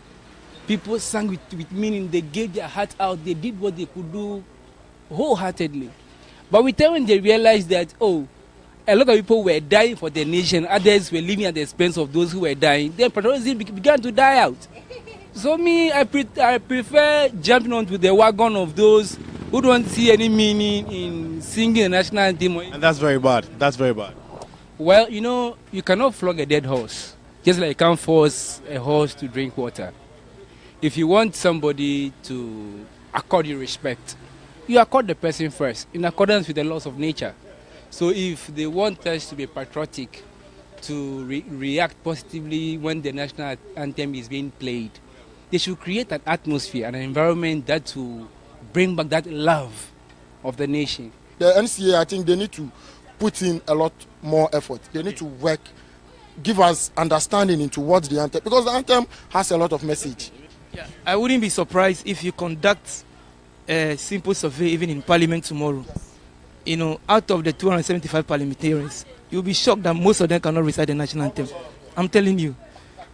people sang with meaning. They gave their heart out. They did what they could do wholeheartedly. But with time when they realized that, oh, a lot of people were dying for their nation, others were living at the expense of those who were dying, then patriotism began to die out. So me, I prefer jumping onto the wagon of those who don't see any meaning in singing the national anthem. And that's very bad. That's very bad. Well, you know, you cannot flog a dead horse, just like you can't force a horse to drink water. If you want somebody to accord you respect, you accord the person first, in accordance with the laws of nature. So if they want us to be patriotic, to react positively when the national anthem is being played, they should create an atmosphere, an environment that will bring back that love of the nation. The NCA, I think they need to put in a lot more effort. They need to work, give us understanding into what the anthem, because the anthem has a lot of message. Yeah, I wouldn't be surprised if you conduct a simple survey even in Parliament tomorrow. You know, out of the 275 parliamentarians, you'll be shocked that most of them cannot recite the national anthem. I'm telling you,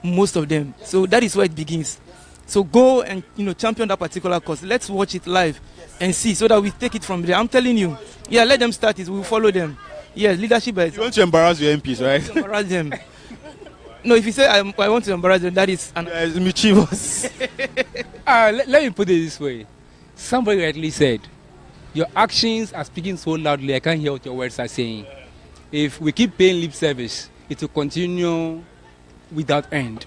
most of them. So that is where it begins. So go and, you know, champion that particular cause. Let's watch it live and see, so that we take it from there. I'm telling you, yeah, let them start it. We'll follow them. Yes, leadership. You want to embarrass your MPs, right? Embarrass them. No, if you say I want to embarrass them, that is mischievous. Let me put it this way. Somebody rightly said, your actions are speaking so loudly, I can't hear what your words are saying. If we keep paying lip service, it will continue without end.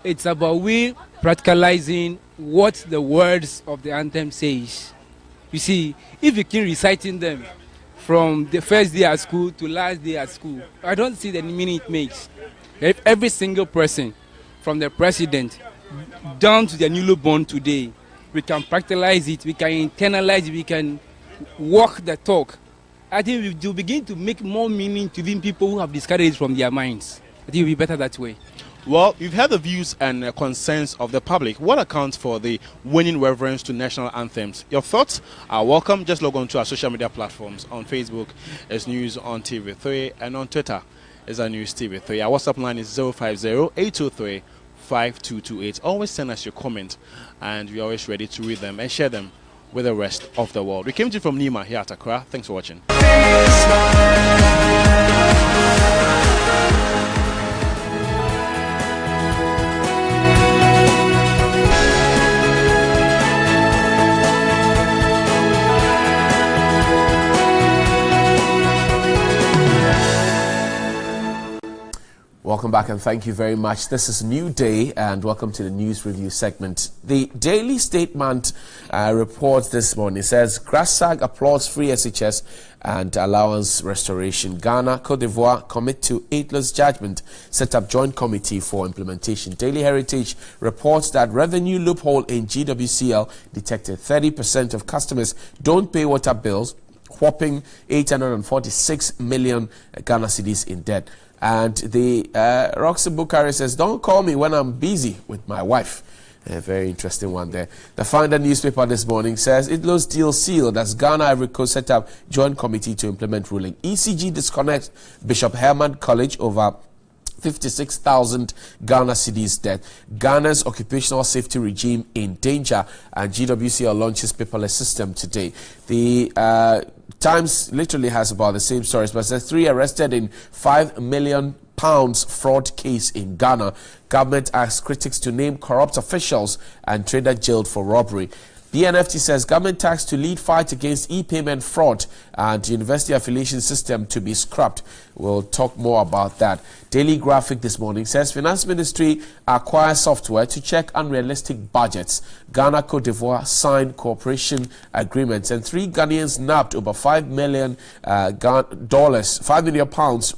It's about we practicalizing what the words of the anthem says. You see, if you keep reciting them from the first day at school to last day at school, I don't see the meaning it makes. If every single person, from the president down to the newly born today, we can practicalize it, we can internalize it, we can walk the talk, I think we will begin to make more meaning to even people who have discarded it from their minds. I think it will be better that way. Well, you've heard the views and concerns of the public. What accounts for the waning reverence to national anthems? Your thoughts are welcome. Just log on to our social media platforms. On Facebook, it's News on TV3, and on Twitter, it's our News TV3. Our WhatsApp line is 050-823-5228. Always send us your comment, and we're always ready to read them and share them with the rest of the world. We came to you from Nima here at Accra. Thanks for watching. Welcome back and thank you very much. This is New Day and welcome to the news review segment. The Daily Statement reports this morning says GRASAG applauds free SHS and allowance restoration. Ghana, Cote d'Ivoire commit to aidless judgment, set up joint committee for implementation. Daily Heritage reports that revenue loophole in GWCL detected 30% of customers don't pay water bills, whopping 846 million Ghana cedis in debt. And the Roxy Bukari says, don't call me when I'm busy with my wife. A very interesting one there. The Finder newspaper this morning says, Idlo's deal sealed as Ghana-Ivory Coast set up joint committee to implement ruling. ECG disconnects Bishop Herman College over 56,000 Ghana cedis debt. Ghana's occupational safety regime in danger, and GWCL launches paperless system today. The Times literally has about the same stories, but says 3 arrested in £5 million fraud case in Ghana. Government asks critics to name corrupt officials and trader jailed for robbery. The NFT says government tax to lead fight against e-payment fraud and university affiliation system to be scrapped. We'll talk more about that. Daily Graphic this morning says Finance Ministry acquires software to check unrealistic budgets. Ghana, Cote d'Ivoire signed cooperation agreements, and 3 Ghanaians nabbed over $5 million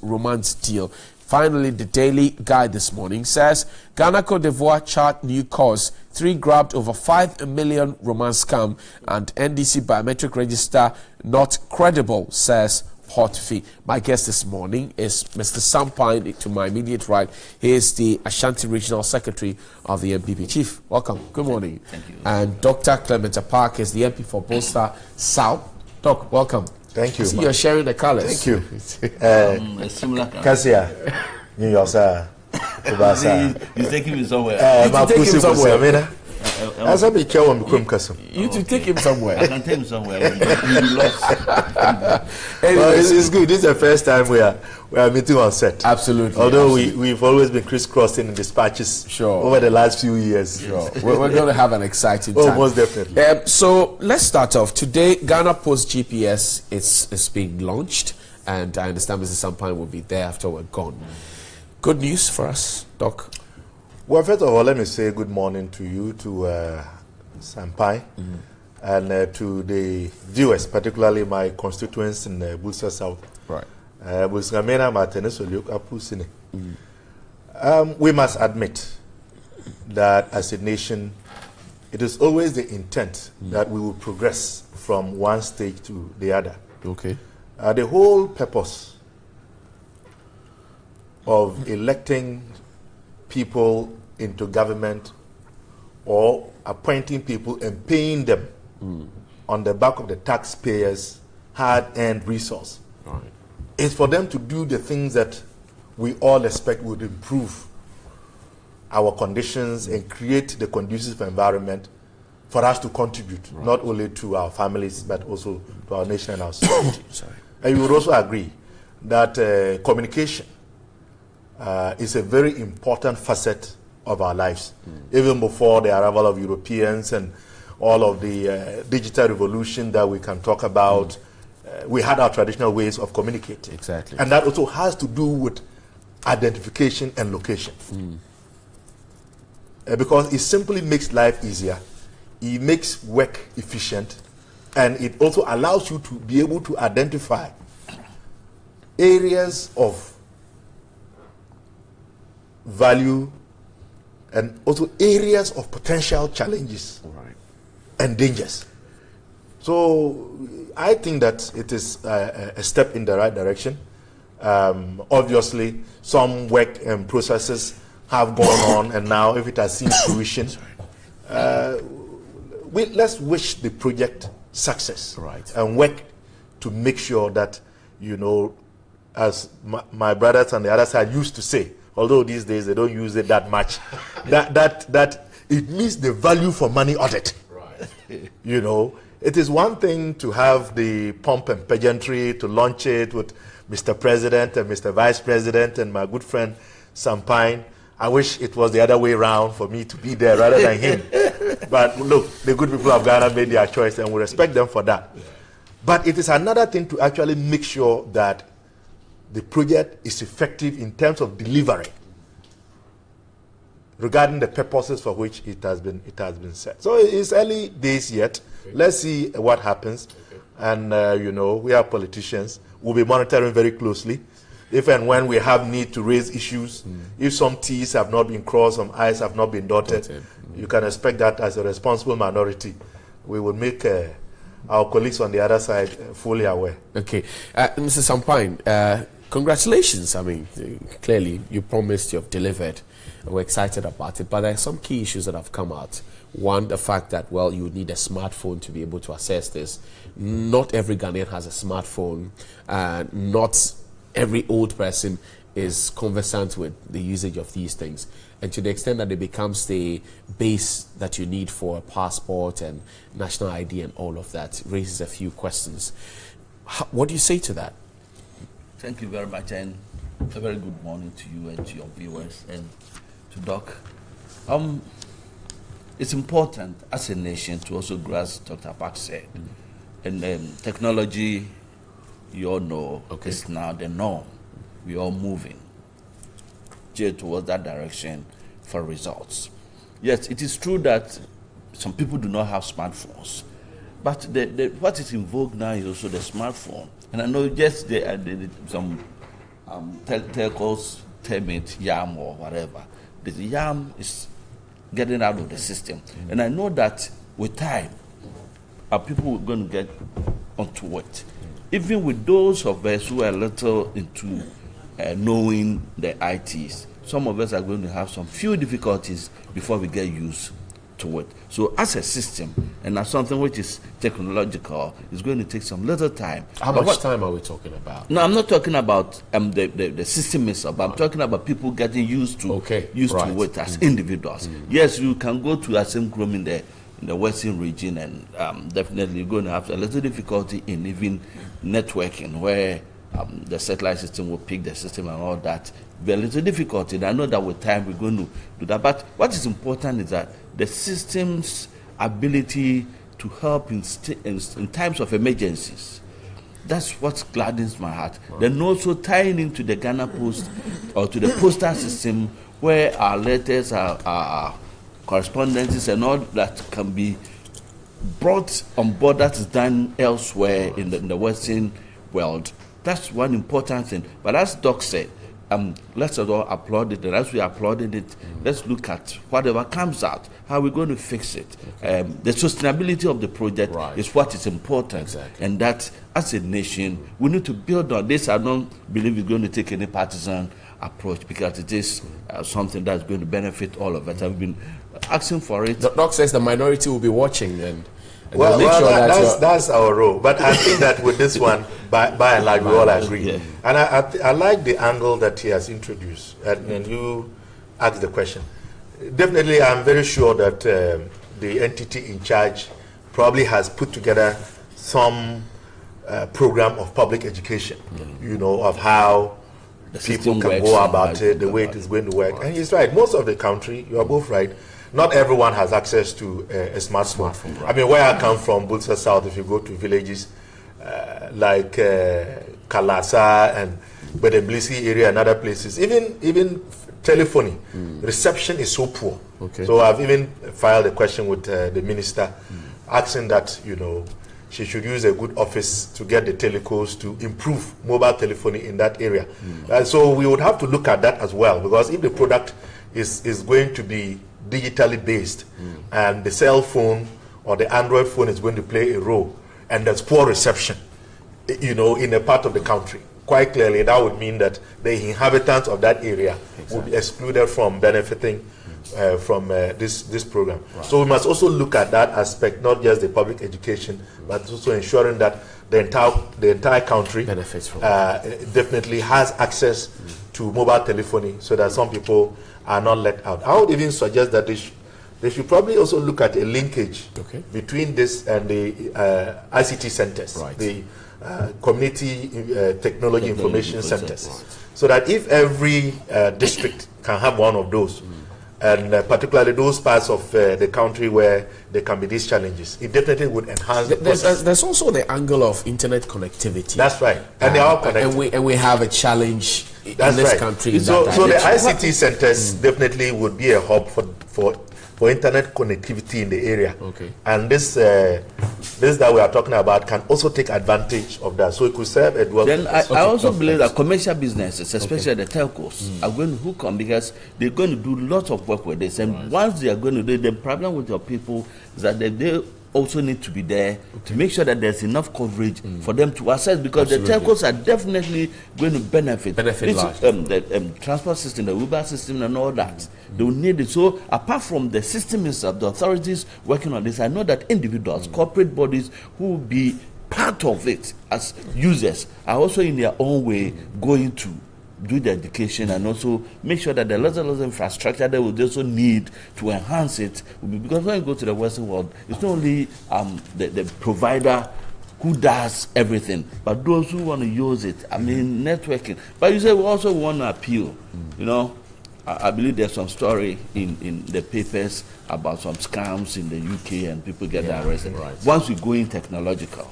romance deal. Finally, the Daily Guide this morning says Ghana, Cote d'Ivoire chart new course. 3 grabbed over 5 million romance scam, and NDC biometric register not credible, says Hot Fee. My guest this morning is Mr. Sampine to my immediate right. He is the Ashanti Regional Secretary of the MPP. Chief, welcome. Good morning. Thank you. And Dr. Clement Park is the MP for Bolster South. Doc, welcome. Thank you. I see you're sharing the colors. Thank you. A similar color. Kasia, New York, sir. He's taking me somewhere. As I be careful, you to take him somewhere. I can take him somewhere. Well, it's good. This is the first time we are meeting on set. Absolutely. Although we've always been crisscrossing in dispatches over the last few years. Sure. We're going to have an exciting time. Oh, most definitely. So let's start off. Today, Ghana Post GPS is being launched, and I understand Mr. Sampine will be there after we're gone. Good news for us, Doc? Well, first of all, let me say good morning to you, to Sampine, and to the viewers, particularly my constituents in Bolster South. Right. We must admit that as a nation, it is always the intent that we will progress from one stage to the other. Okay. The whole purpose of electing people into government or appointing people and paying them on the back of the taxpayers' hard-earned resource is for them to do the things that we all expect would improve our conditions and create the conducive environment for us to contribute, not only to our families, but also to our nation and our society. And you would also agree that communication is a very important facet of our lives. Even before the arrival of Europeans and all of the digital revolution that we can talk about, we had our traditional ways of communicating. Exactly. And that also has to do with identification and location. Because it simply makes life easier, it makes work efficient, and it also allows you to be able to identify areas of value and also areas of potential challenges and dangers. So I think that it is a step in the right direction. Obviously, some work and processes have gone on, and now if it has seen fruition, let's wish the project success and work to make sure that, you know, as my brothers on the other side used to say, although these days they don't use it that much, that it means the value for money audit. You know, it is one thing to have the pomp and pageantry to launch it with Mr. President and Mr. Vice President and my good friend Sampine. I wish it was the other way around for me to be there rather than him. But look, the good people of Ghana made their choice and we respect them for that. But it is another thing to actually make sure that the project is effective in terms of delivery regarding the purposes for which it has been set. So it's early days yet. Let's see what happens. And you know, we are politicians. We'll be monitoring very closely. If and when we have need to raise issues, if some T's have not been crossed, some I's have not been dotted, you can expect that as a responsible minority, we will make our colleagues on the other side fully aware. Okay. Mr. Sampine, congratulations. I mean, clearly you promised, you've delivered. We're excited about it, but there are some key issues that have come out. One, the fact that, well, you need a smartphone to be able to access this. Not every Ghanaian has a smartphone. Not every old person is conversant with the usage of these things. And to the extent that it becomes the base that you need for a passport and national ID and all of that, raises a few questions. What do you say to that? Thank you very much, and a very good morning to you and to your viewers and to Doc. it's important as a nation to also grasp Dr. Park said. And technology, you all know, is now the norm. We are all moving towards that direction for results. Yes, it is true that some people do not have smartphones, but what is in vogue now is also the smartphone. And I know just some telcos term it YAM or whatever. The YAM is getting out of the system. And I know that with time, people are going to get onto it. Even with those of us who are a little into knowing the ITs, some of us are going to have some few difficulties before we get used to it. So as a system, and as something which is technological, it's going to take some little time. How much time are we talking about? No, I'm not talking about the system itself. I'm talking about people getting used to it as individuals. Yes, you can go to Asem in the Western region, and definitely you're going to have a little difficulty in even networking, where the satellite system will pick the system and all that. Be a little difficulty. And I know that with time we're going to do that. But what is important is that the system's ability to help in times of emergencies. That's what gladdens my heart. Then also tying into the Ghana Post or to the postal system, where our letters, our correspondences and all that can be brought on board that is done elsewhere in the Western world. That's one important thing. But as Doc said, let's all applaud it, and as we applauded it, let's look at whatever comes out, how we're going to fix it. The sustainability of the project is what is important, and that as a nation, we need to build on this. I don't believe it's going to take any partisan approach, because it is something that's going to benefit all of us. I've been asking for it. Doc says the minority will be watching, and well, that's our role. But I think that with this one, by and large, we all agree. Yeah. And I like the angle that he has introduced. And you asked the question. Definitely, I'm very sure that the entity in charge probably has put together some program of public education, you know, of how people can go about it, the way it is going to work. And he's right. Most of the country, you are both right, not everyone has access to a smartphone. I mean, where I come from, Bulsa South, if you go to villages like Kalasa and Bedemblisi area and other places, even telephony, reception is so poor. So I've even filed a question with the minister asking that, you know, she should use a good office to get the telecos to improve mobile telephony in that area. So we would have to look at that as well, because if the product is going to be digitally based and the cell phone or the Android phone is going to play a role, and there's poor reception, you know, in a part of the country, quite clearly that would mean that the inhabitants of that area will be excluded from benefiting from this program. So we must also look at that aspect, not just the public education, but also ensuring that the entire country benefits from definitely has access to mobile telephony, so that some people are not let out. I would even suggest that they should probably also look at a linkage between this and the ICT centers, the community technology information centers, so that if every district can have one of those, and particularly those parts of the country where there can be these challenges, it definitely would enhance the process. There's also the angle of internet connectivity. That's right. And they are connected. And we have a challenge in this country. So the ICT centers definitely would be a hub for internet connectivity in the area. And this that we are talking about can also take advantage of that. So it could serve a dual purpose. I also believe that commercial businesses, especially the telcos, are going to hook on, because they're going to do lots of work with this. And once they are going to do it, the problem with your people is that they also need to be there to make sure that there's enough coverage for them to access, because the telcos are definitely going to benefit the transport system, the Uber system and all that. They will need it. So apart from the system itself, the authorities working on this, I know that individuals, corporate bodies who will be part of it as users are also in their own way going to do the education and also make sure that the lots of infrastructure they will also need to enhance it. Because when you go to the Western world, it's not only the provider who does everything, but those who want to use it. I mean, networking. But you say we also want to appeal, you know, I believe there's some story in the papers about some scams in the UK and people get arrested. Right. Once we go in technological,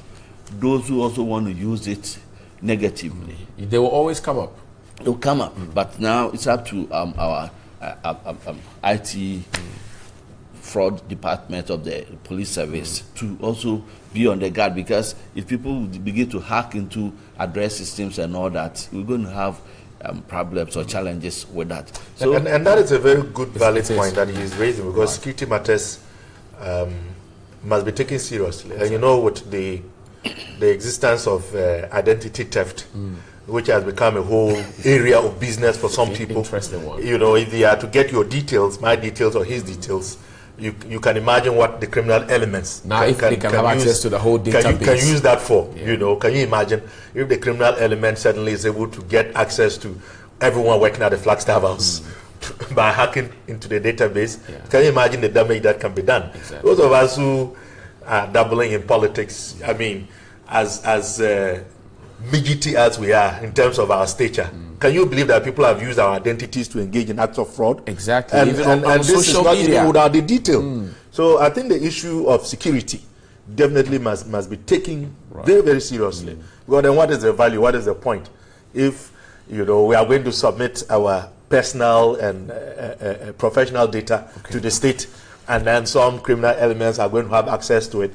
those who also want to use it negatively, they will always come up. They'll come up. But now it's up to our IT fraud department of the police service to also be on the guard, because if people begin to hack into address systems and all that, we're going to have problems or challenges with that. So, and that is a very good, valid point that he is raising, because security matters must be taken seriously. And you know, with the existence of identity theft, which has become a whole area of business for some people. Interesting one. You know, if they are to get your details, my details or his details, you can imagine what the criminal elements now if they can have access to the whole database. Can use that for. You know, can you imagine if the criminal element suddenly is able to get access to everyone working at the Flagstaff House by hacking into the database? Can you imagine the damage that can be done? Exactly. Those of us who are dabbling in politics, I mean, as midgety as we are in terms of our stature, can you believe that people have used our identities to engage in acts of fraud? Exactly. And, even and this is social not media. even without the detail. So I think the issue of security definitely must be taken very, very seriously. Well, then what is the value? What is the point? If, you know, we are going to submit our personal and professional data to the state, and then some criminal elements are going to have access to it,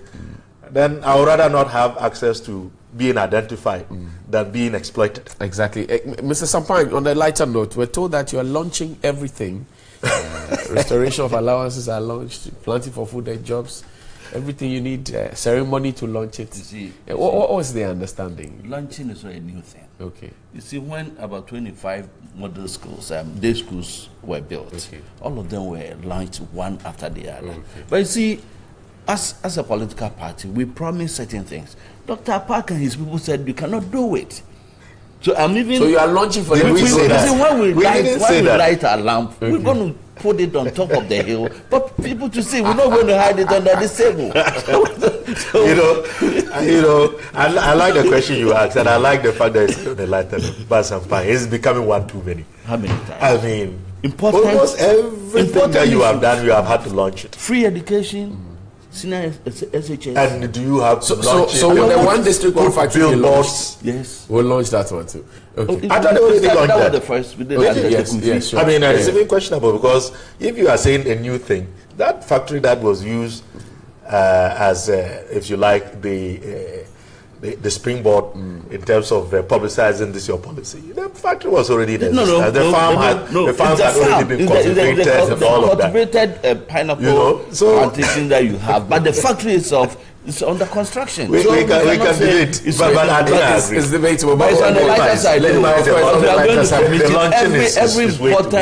then I would rather not have access to being identified than being exploited. Exactly. Mr. Sampang, on the lighter note, we're told that you are launching everything. Restoration of allowances are launched, planting for food and jobs, everything you need, ceremony to launch it. What was the understanding? Launching is not a new thing. Okay. You see, when about 25 model schools, day schools were built, all of them were launched one after the other. But you see, as a political party, we promise certain things. Dr. Park and his people said you cannot do it. So I'm even. So you are launching for them. We say that. When we light our lamp, we're going to put it on top of the hill, but people to see, we're not going to hide it under the table. I like the question you asked, and I like the fact that it's on the lighter lamp. It's becoming one too many. How many times? I mean, almost everything that you have done, you have had to launch it. Free education. Senior SHS. And do you have so the one district qualified billboards? Yes, we'll launch that one too. Okay. I thought they already launched that. Was the first. We did yes, sure. I mean, it's even questionable, because if you are saying a new thing, that factory that was used as, if you like, the springboard in terms of publicizing this your policy, the factory was already there. The farms had already been cultivated and all of that. Cultivated pineapple plantation that you have, but the factory itself is under construction. We can debate, but I think it's debatable. But it's on the lighter side.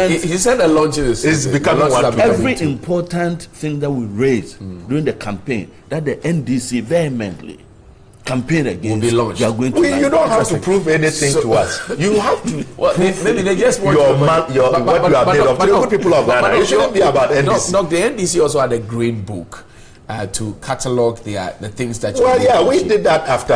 He said the launching is becoming one. Every important thing that we raise during the campaign, that the NDC vehemently campaign against, will be launched. You don't have to prove anything to us. You have to. Well, maybe they just want what you have made of the people of Ghana. It shouldn't be about NDC. No, the NDC also had a green book to catalog the things that you. Well, yeah, we did that after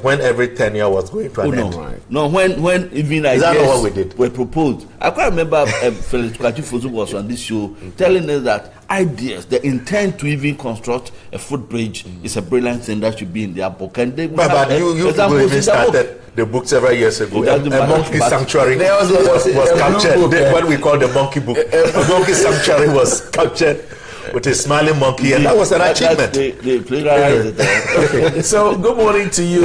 when every tenure was going to an end. Right. No, when even ideas were proposed. I can't remember Felix Kachifosu was on this show telling us that ideas, the intent to even construct a footbridge is a brilliant thing that should be in their book. And they but you even started the book several years ago. A monkey sanctuary was captured. What we call the monkey book. A monkey sanctuary was captured with a smiling monkey, and that was an achievement. So, good morning to you,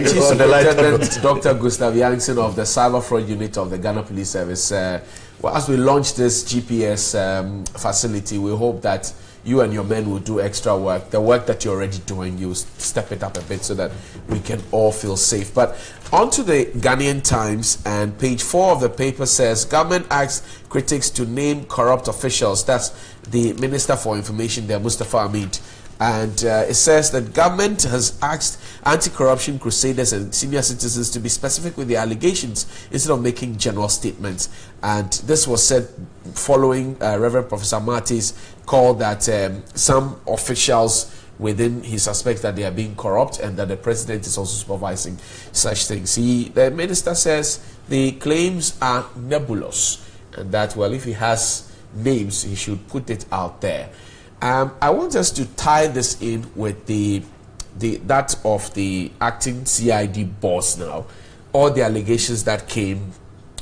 Chief Superintendent Dr. Gustav Jansen of the Cyber Fraud Unit of the Ghana Police Service. Well, as we launch this GPS facility, we hope that you and your men will do extra work. The work that you're already doing, you step it up a bit so that we can all feel safe. But on to the Ghanaian Times, and page 4 of the paper says, government asks critics to name corrupt officials. That's the Minister for Information there, Mustafa Ahmed. And it says that government has asked anti-corruption crusaders and senior citizens to be specific with their allegations instead of making general statements. And this was said following Reverend Professor Marty's call that some officials within he suspects that they are being corrupt and that the president is also supervising such things. The minister says the claims are nebulous and that, well, if he has names, he should put it out there. I want us to tie this in with that of the acting CID boss now. All the allegations that came,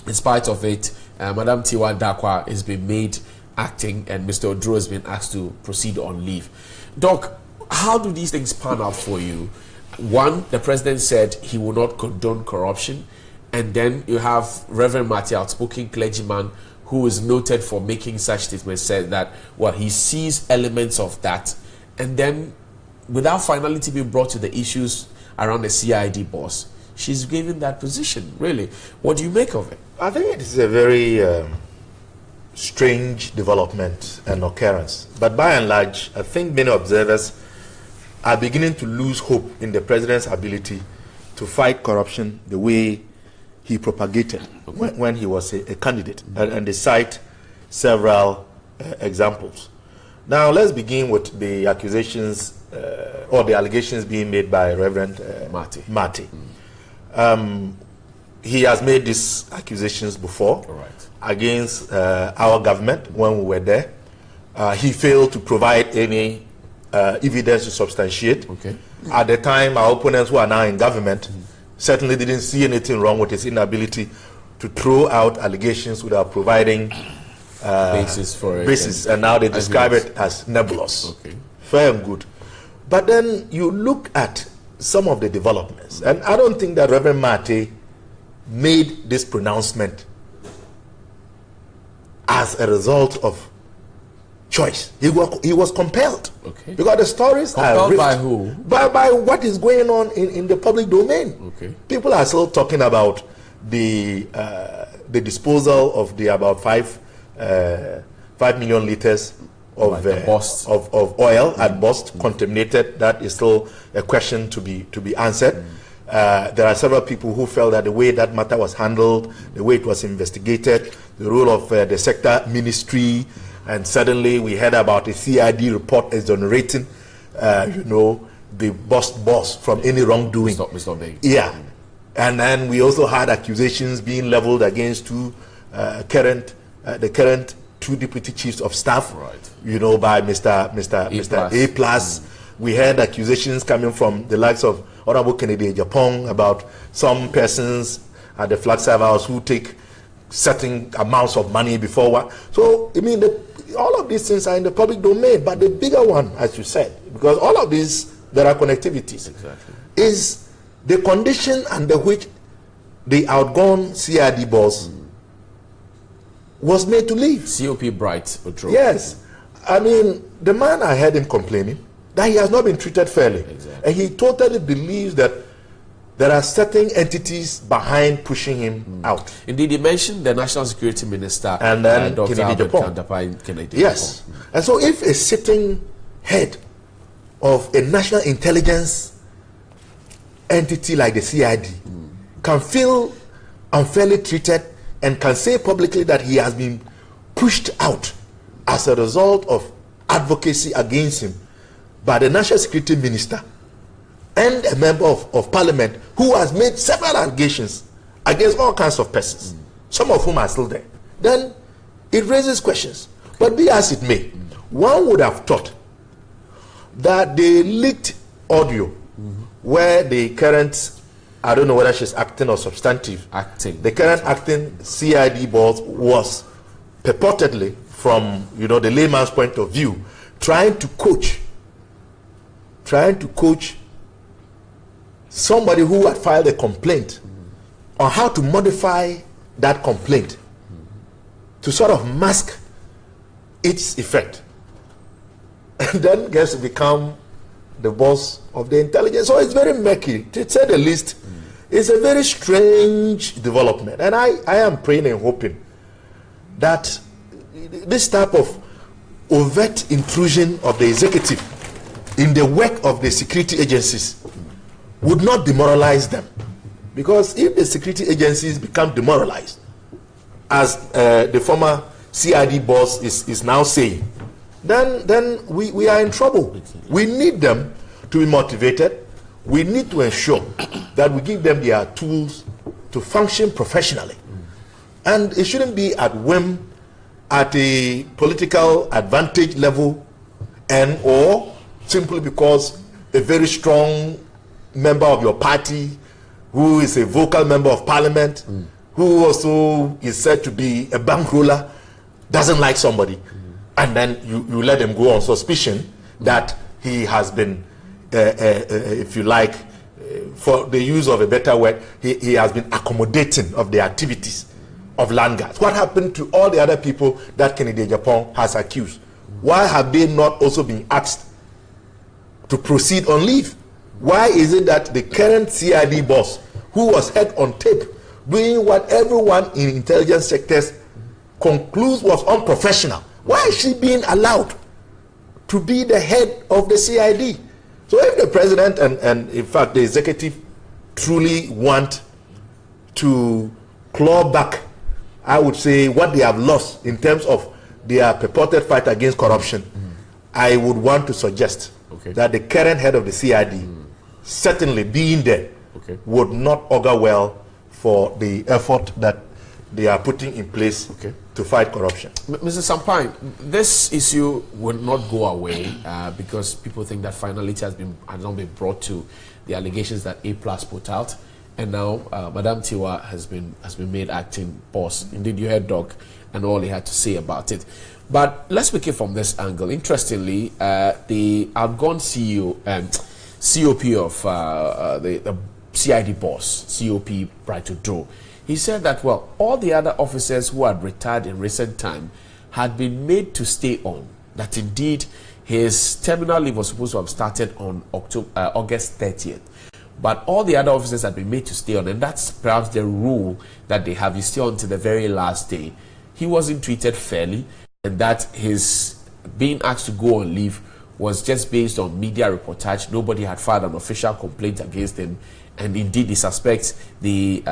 in spite of it, Madam Tiwa Dakwa has been made acting, and Mr. Oduro has been asked to proceed on leave. Doc, how do these things pan out for you? One, the president said he will not condone corruption, and then you have Reverend Marty, outspoken clergyman, who is noted for making such statements, said that, well, he sees elements of that, and then without finality being brought to the issues around the CID boss, she's given that position. Really, what do you make of it? I think it is a very strange development and occurrence. But by and large, I think many observers are beginning to lose hope in the president's ability to fight corruption the way he propagated when he was a candidate. And they cite several examples. Now, let's begin with the accusations or the allegations being made by Reverend Marty. He has made these accusations before against our government when we were there. He failed to provide any evidence to substantiate. At the time, our opponents who are now in government certainly didn't see anything wrong with his inability to throw out allegations without providing basis for it. And now they describe it as nebulous. Fair and good. But then you look at some of the developments, and I don't think that Reverend Marty made this pronouncement as a result of choice. He was compelled. Because the stories compelled are by who? By what is going on in the public domain. People are still talking about the disposal of the about 5 million liters of oil at Bost, contaminated. That is still a question to be answered. There are several people who felt that the way that matter was handled, the way it was investigated, the role of the sector ministry, and suddenly we heard about a CID report exonerating, the boss from any wrongdoing. Yeah, and then we also had accusations being leveled against the current 2 deputy chiefs of staff, by Mr. A Plus. We had accusations coming from the likes of Honorable Kennedy Japan about some persons at the flag servers who take certain amounts of money before what. So, I mean, all of these things are in the public domain, but the bigger one, as you said, because all of these, there are connectivities, is the condition under which the outgone CID boss was made to leave. COP Bright. Yes. I mean, the man, I heard him complaining that he has not been treated fairly. And he totally believes that there are certain entities behind pushing him out. Indeed, he mentioned the National Security Minister and then Dr. Kennedy. Yes. And so if a sitting head of a national intelligence entity like the CID can feel unfairly treated and can say publicly that he has been pushed out as a result of advocacy against him by the National Security Minister and a member of parliament who has made several allegations against all kinds of persons, some of whom are still there, then it raises questions. But be as it may, one would have thought that the leaked audio where the current, I don't know whether she's acting or substantive, the current acting CID boss was purportedly, from the layman's point of view, trying to coach somebody who had filed a complaint on how to modify that complaint to sort of mask its effect, and then gets to become the boss of the intelligence. So it's very murky, to say the least. It's a very strange development, and I am praying and hoping that this type of overt intrusion of the executive in the work of the security agencies would not demoralize them. Because if the security agencies become demoralized, as the former CID boss is now saying, then we are in trouble. We need them to be motivated. We need to ensure that we give them their tools to function professionally. And it shouldn't be at whim, at a political advantage level, and or simply because a very strong member of your party, who is a vocal member of parliament, who also is said to be a bankroller, doesn't like somebody, and then you let him go on suspicion that he has been, if you like, for the use of a better word, he has been accommodating of the activities of land guards. What happened to all the other people that Kennedy Japan has accused? Why have they not also been asked to proceed on leave? Why is it that the current CID boss, who was heard on tape doing what everyone in intelligence sectors concludes was unprofessional, why is she being allowed to be the head of the CID? So if the president and in fact the executive truly want to claw back, I would say, what they have lost in terms of their purported fight against corruption, I would want to suggest that the current head of the CID, certainly being there, would not augur well for the effort that they are putting in place to fight corruption. Mr. Sampine, this issue will not go away because people think that finality has not been brought to the allegations that A+ put out, and now Madam Tiwa has been made acting boss. Indeed, you heard Doc and all he had to say about it. But let's look it from this angle. Interestingly, the outgone CEO, COP of the CID boss, COP Bright Doe, he said that, well, all the other officers who had retired in recent time had been made to stay on. That indeed his terminal leave was supposed to have started on August 30th. But all the other officers had been made to stay on, and that's perhaps the rule that they have. You stay on to the very last day. He wasn't treated fairly, and that his being asked to go on leave was just based on media reportage. Nobody had filed an official complaint against him. And indeed, he suspects the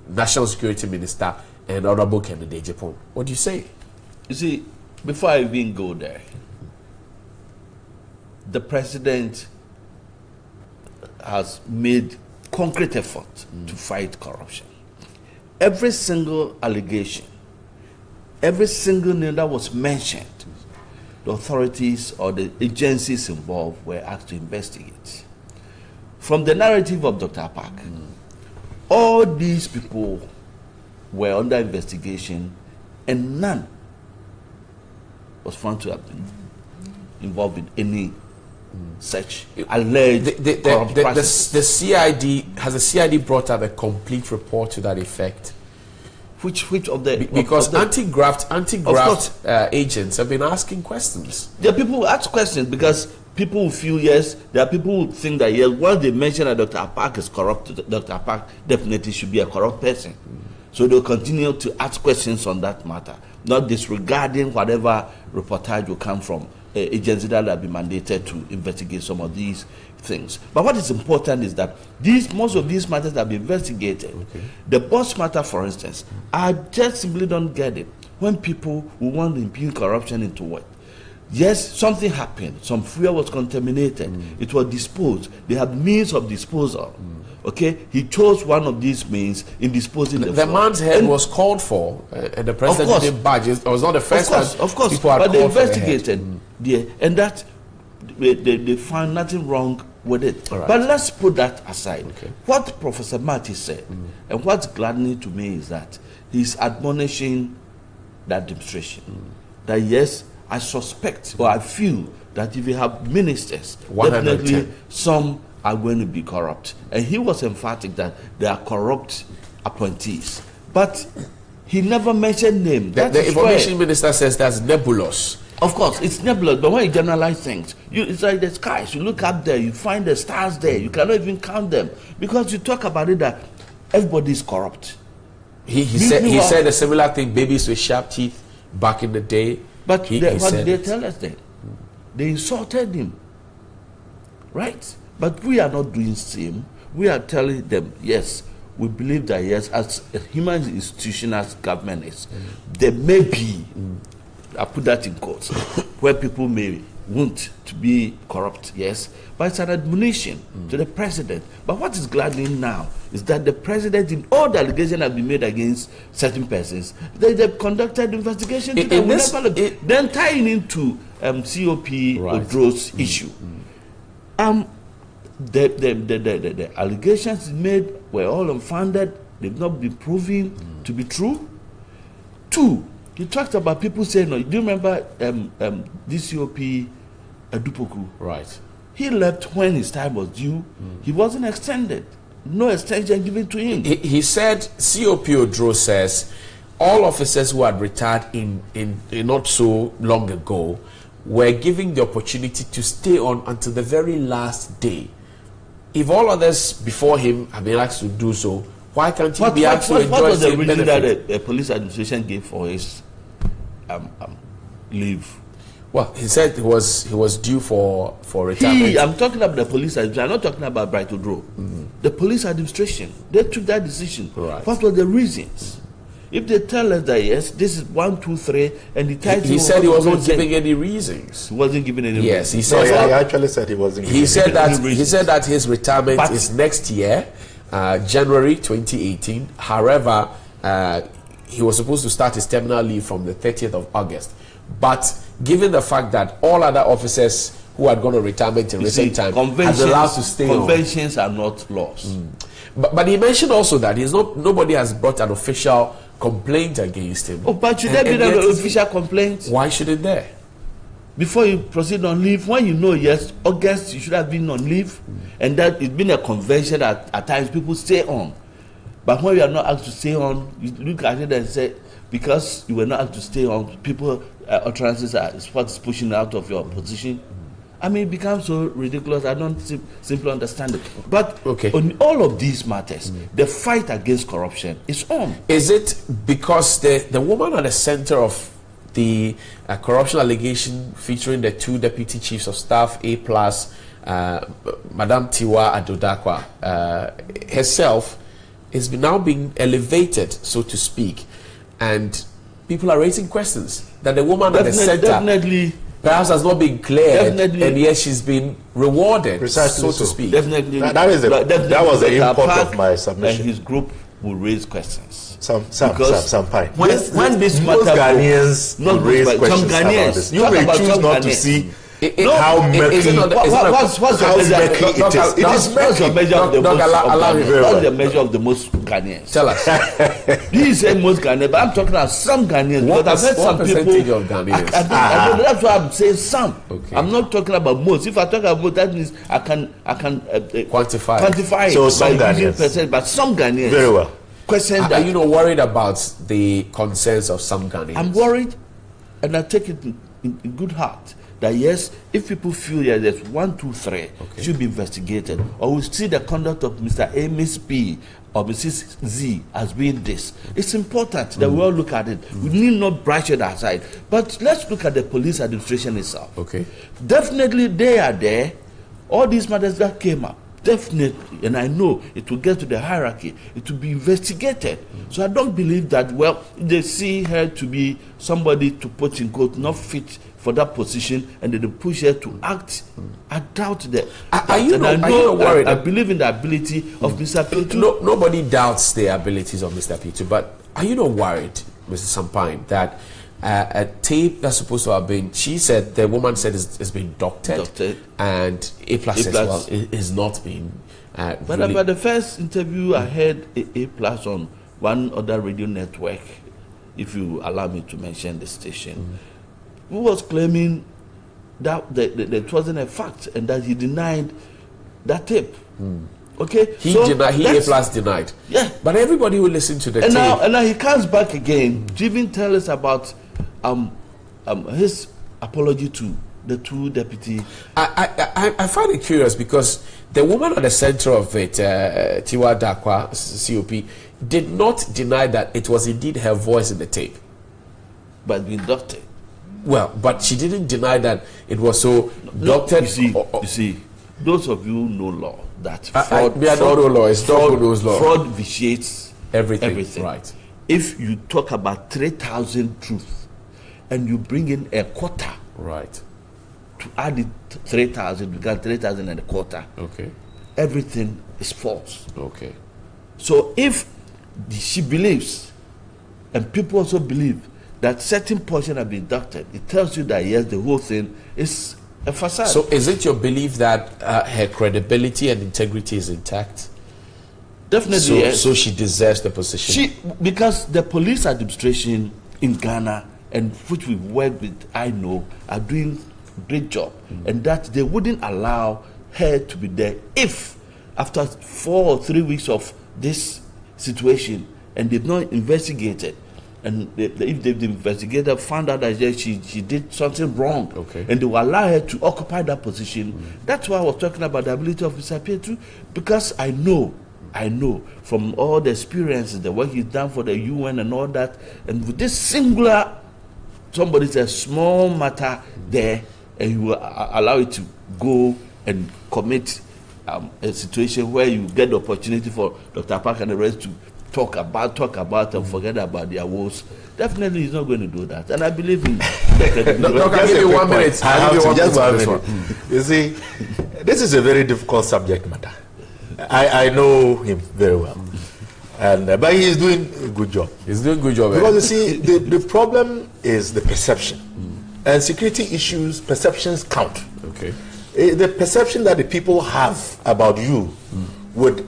National Security Minister and Honorable Kennedy Japan. What do you say? You see, before I even go there, the president has made concrete effort to fight corruption. Every single allegation, every single name that was mentioned, the authorities or the agencies involved were asked to investigate. From the narrative of Dr. Park, all these people were under investigation and none was found to have been involved in any such alleged corrupt practices. The CID, has the CID brought up a complete report to that effect? Which of the... Because anti-graft agents have been asking questions. There are people who ask questions because people feel, yes, there are people who think that, yes, once they mention that Dr. Park is corrupt, Dr. Park definitely should be a corrupt person. So they'll continue to ask questions on that matter, not disregarding whatever reportage will come from agencies that have been mandated to investigate some of these things. But what is important is that most of these matters have been investigated. The boss matter, for instance, I just simply don't get it. When people who want to impugn corruption into what? Yes, something happened. Some fuel was contaminated. It was disposed. They had means of disposal. Okay, he chose one of these means in disposing the man's head was called for, and the president didn't budge. It was not the first time. Of course, but they investigated, and that they found nothing wrong with it. Right. But let's put that aside. What Professor Marty said, and what's gladdening to me is that he's admonishing the administration that yes, I suspect or I feel that if you have ministers, definitely some are going to be corrupt. And he was emphatic that they are corrupt appointees. But he never mentioned names. The information minister says that's nebulous. Of course, it's nebulous, but when you generalize things, it's like the skies. You look up there, you find the stars there. You cannot even count them. Because you talk about it that everybody is corrupt. He said a similar thing, babies with sharp teeth back in the day. But what they tell us then? They insulted him. Right? But we are not doing the same. We are telling them, yes, we believe that, yes, as a human institution, as government is, there may be, I put that in quotes, where people may want to be corrupt, yes, but it's an admonition to the president. But what is gladdening now is that the president, in all the allegations have been made against certain persons, they've conducted investigation to them. Then tying into COP Odro's issue. The allegations made were all unfounded. They've not been proven to be true. 2, he talked about people saying, no, do you remember this COP Adupoku? Right. He left when his time was due. He wasn't extended. No extension given to him. He said, COP Odro says, all officers who had retired in not so long ago were given the opportunity to stay on until the very last day. If all others before him have been asked to do so, why can't he be asked to enjoy the What was the reason benefit? that the police administration gave for his leave? Well, he said he was due for retirement. I'm talking about the police administration. I'm not talking about Bright Odro. The police administration, they took that decision. Right. What were the reasons? If they tell us that yes, this is 1, 2, 3, and the title, he said he wasn't giving any reasons. He wasn't giving any. Yes, reasons. he said. He actually said he wasn't. He said that his retirement is next year, January 2018. However, he was supposed to start his terminal leave from the 30th of August. But given the fact that all other officers who had gone on retirement in recent time are allowed to stay on. Conventions are not laws. But he mentioned also that nobody has brought an official complaint against him. Oh, but should there be an official complaint? Why shouldn't there? Before you proceed on leave, when you know, yes, August, you should have been on leave, and that it's been a convention that at times people stay on. But when you are not asked to stay on, you look at it and say, because you were not asked to stay on, people, utterances are what's pushing out of your position. I mean, it becomes so ridiculous. I don't simply understand it. But on all of these matters, the fight against corruption is on. Is it because the woman at the center of the corruption allegation featuring the 2 deputy chiefs of staff, A+, Madam Tiwa Adodakwa, herself is now being elevated, so to speak, and people are raising questions that the woman at the center perhaps has not been cleared, and yet she's been rewarded, precisely so to speak. Definitely, that was the import of my submission. And his group will raise questions. Some point. When this most Ghanaians raise questions about this. You may choose not to see how murky it is. What's the measure of the most Ghanaians? Tell us. This is most Ghanaians, but I'm talking about some Ghanaians. What percentage of Ghanaians? That's why I'm saying some. I'm not talking about most. If I talk about most, that means I can quantify it. So some Ghanaians, percent, but some Ghanaians. Very well. Are you not worried about the concerns of some Ghanaians? I'm worried, and I take it in good heart. That yes, if people feel that there's 1, 2, 3 should be investigated, or we see the conduct of Mr. A, Miss B, or Mrs. Z as being this, it's important that we all look at it. We need not brush it aside. But let's look at the police administration itself. Definitely they are there. All these matters that came up, definitely, and I know it will get to the hierarchy, it will be investigated. So I don't believe that, well, they see her to be somebody, to put in quote, not fit for that position, and then they push her to act. I doubt that. Are you not worried? I believe in the ability of Mr. Pitu. Nobody doubts the abilities of Mr. Pitu, but are you not worried, Mr. Sampine, that a tape that's supposed to have been, she said, the woman said it's been doctored, and A+ as well is not being but about the first interview I heard A+ on one other radio network, if you allow me to mention the station, who was claiming that it wasn't a fact and that he denied that tape. Okay, he A+ denied. Yeah, but everybody will listen to the tape. Now he comes back again to even tell us about his apology to the 2 deputy. I find it curious because the woman at the center of it, Tiwa Dakwa, COP, did not deny that it was indeed her voice in the tape, but being doctored. Well, but she didn't deny that it was so doctored. You see, those of you who know law, that fraud vitiates everything. Right. If you talk about 3,000 truths and you bring in a quarter, right, to add it 3,000, become 3,000 and a quarter. Okay. Everything is false. Okay. So if she believes, and people also believe, that certain portion have been deducted, it tells you that yes, the whole thing is a facade. So is it your belief that her credibility and integrity is intact? Definitely, so, yes. So she deserves the position? Because the police administration in Ghana, and which we work with, I know, are doing a great job. And that they wouldn't allow her to be there if, after 4 or 3 weeks of this situation, and they've not investigated, and if they've investigated, found out that she did something wrong, and they will allow her to occupy that position. That's why I was talking about the ability of Mr. Petru, because I know from all the experiences, the work he's done for the UN and all that, and with this singular, somebody's a small matter there, and he will allow it to go and commit a situation where you get the opportunity for Dr. Park and the rest to talk about and forget about their woes. Definitely he's not going to do that. And I believe in I'll give you 1 minute. You see, this is a very difficult subject matter. I know him very well. And but he's doing a good job. He's doing a good job. Because you see, the problem is the perception. And security issues, perceptions count. Okay. The perception that the people have about you would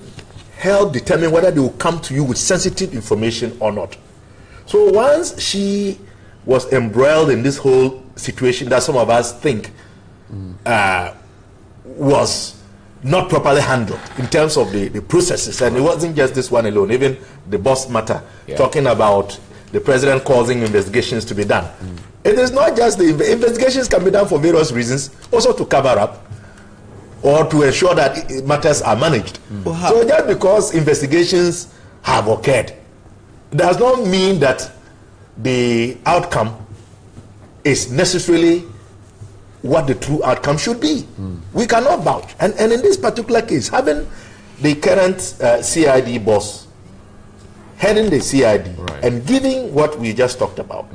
help determine whether they will come to you with sensitive information or not. So once she was embroiled in this whole situation that some of us think was not properly handled in terms of the processes, and it wasn't just this one alone, even the boss matter, talking about the president causing investigations to be done. It is not just the investigations can be done for various reasons, also to cover up or to ensure that matters are managed. So just because investigations have occurred does not mean that the outcome is necessarily what the true outcome should be. We cannot vouch. And in this particular case, having the current CID boss heading the CID and giving what we just talked about,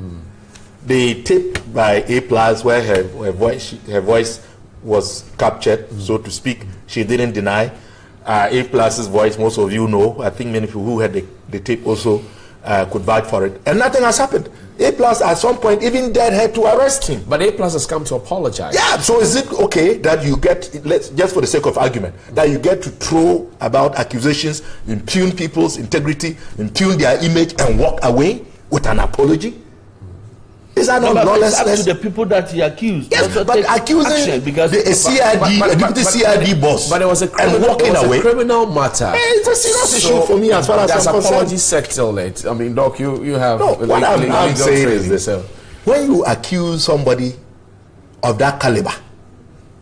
the tape by A+ where her voice was captured, so to speak, she didn't deny. A+'s voice, most of you know. I think many people who had the tape also could vouch for it. And nothing has happened. A+ at some point even dared her to arrest him. But A+ has come to apologize. Yeah, so is it okay that you get, just for the sake of argument, that you get to throw about accusations, impugn people's integrity, impugn their image, and walk away with an apology? Is that not lawlessness? It's up to the people that he accused. Yes, but accusing because a deputy CID boss but it was a criminal matter. It's a serious issue for me as far as I'm concerned. Apology settled it. I mean, Doc, you have... No, what I'm saying is this. When you accuse somebody of that caliber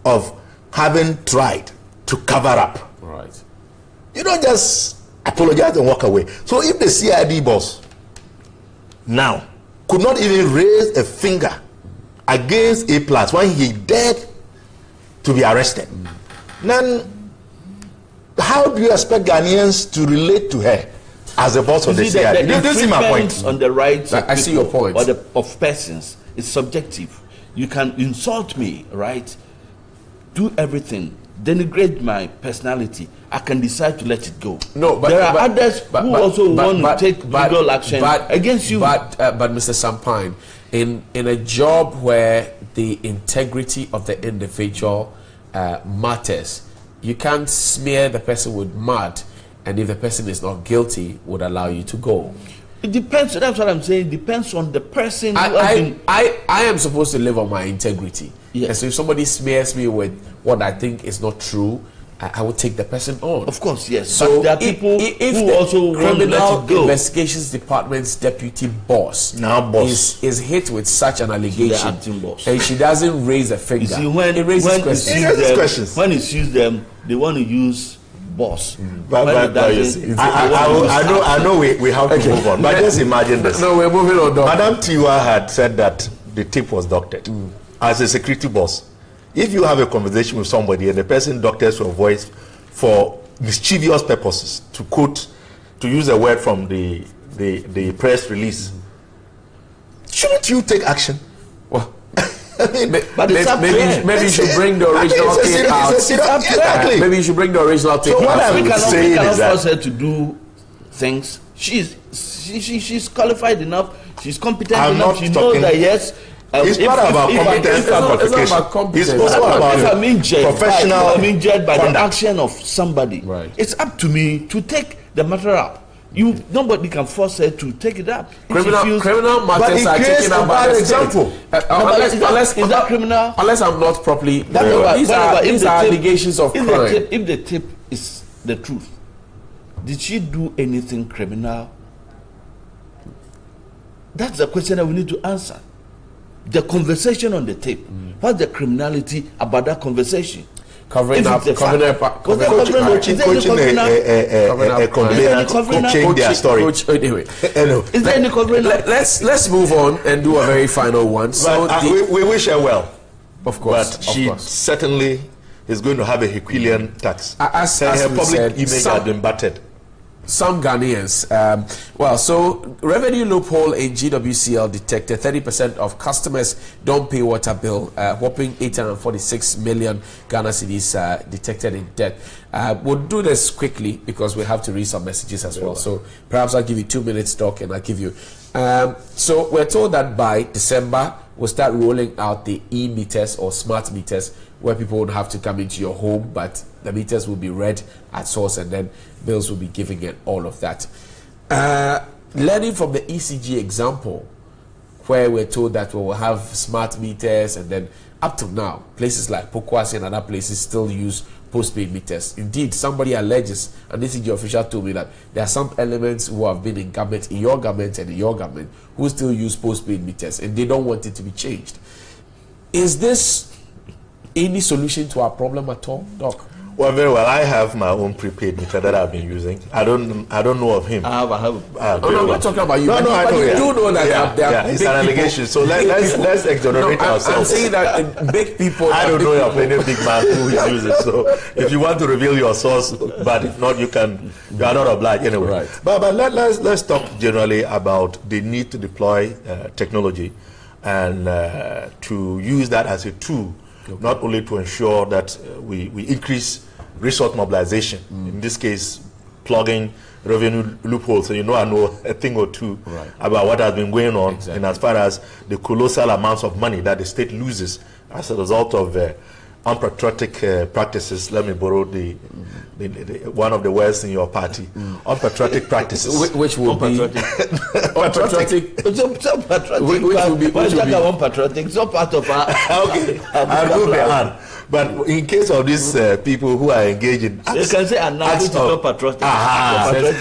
of having tried to cover up, you don't just apologize and walk away. So if the CID boss now could not even raise a finger against A+ when he dared to be arrested, then how do you expect Ghanaians to relate to her as a boss of the CID? You see my point? On the rights of I see your point. Or of persons, it's subjective. You can insult me, right? Do everything, denigrate my personality. I can decide to let it go. No, but there are others who also want to take legal action against you. But Mr. Sampine, in a job where the integrity of the individual matters, you can't smear the person with mud, and if the person is not guilty, would allow you to go. It depends. That's what I'm saying. It depends on the person. I am supposed to live on my integrity. Yes. And so if somebody smears me with what I think is not true, I will take the person on. Of course, yes. So but there are people who also want to let it go. Investigations Department's deputy boss is hit with such an allegation, and she doesn't raise a finger. You see, when he sues them, they want to use boss. I know we have to move on, but just imagine this. No, we're moving on. Madam Tiwa had said that the tape was doctored. As a security boss, if you have a conversation with somebody and the person doctors your voice for mischievous purposes, to use a word from the press release, shouldn't you take action? Well, But maybe you should bring the original tape out. Exactly. Maybe you should bring the original tape out. So what I'm saying is that force her to do things. She's qualified enough. She's competent enough. She knows that yes. It's not about competence and qualification. It's also about if I'm injured, professional. I'm injured by the action of somebody. Right. It's up to me to take the matter up. Nobody can force her to take it up. Criminal matters are taken up by the example. Unless is that criminal? Unless I'm not properly. These are allegations of crime. If the tip is the truth, did she do anything criminal? That's the question that we need to answer. The conversation on the tape. What's the criminality about that conversation? Covering up, coaching a complainant, coaching their story. Anyway, is there any let's move on and do a very final one. So we wish her well, of course. But she certainly is going to have a Herculean tax. As her public image has been battered. Some Ghanaians, so revenue loophole in GWCL detected 30% of customers don't pay water bill, whopping 846 million Ghana cedis detected in debt. We'll do this quickly because we have to read some messages as well. So perhaps I'll give you 2 minutes talk and I'll give you. So we're told that by December, we'll start rolling out the e-meters or smart meters where people won't have to come into your home, but the meters will be read at source and then bills will be given and all of that. Learning from the ECG example, where we're told that we will have smart meters and then up to now, places like Pokwasi and other places still use post-paid meters. Indeed, somebody alleges, and ECG official told me that there are some elements who have been in government, in your government and in your government, who still use post-paid meters and they don't want it to be changed. Is this any solution to our problem at all, Doc? Well, very well. I have my own prepaid meter that I've been using. I don't know of him. I'm not talking about you. I know. You do know that there are it's an allegation. So let's exonerate ourselves. I'm saying that big people. I don't know of any big man who uses. So if you want to reveal your source, but if not, you are not obliged anyway. Right. But let's talk generally about the need to deploy technology and to use that as a tool. Okay. Not only to ensure that we increase resource mobilization, in this case, plugging revenue loopholes. So I know a thing or two about what has been going on, and as far as the colossal amounts of money that the state loses as a result of unpatriotic practices. Let me borrow the one of the words in your party. Unpatriotic practices. Which will be unpatriotic. Which will be unpatriotic. It's not part of our. Okay, I'll move my hand. But in case of these people who are engaged in acts, you can say acts of patriotic.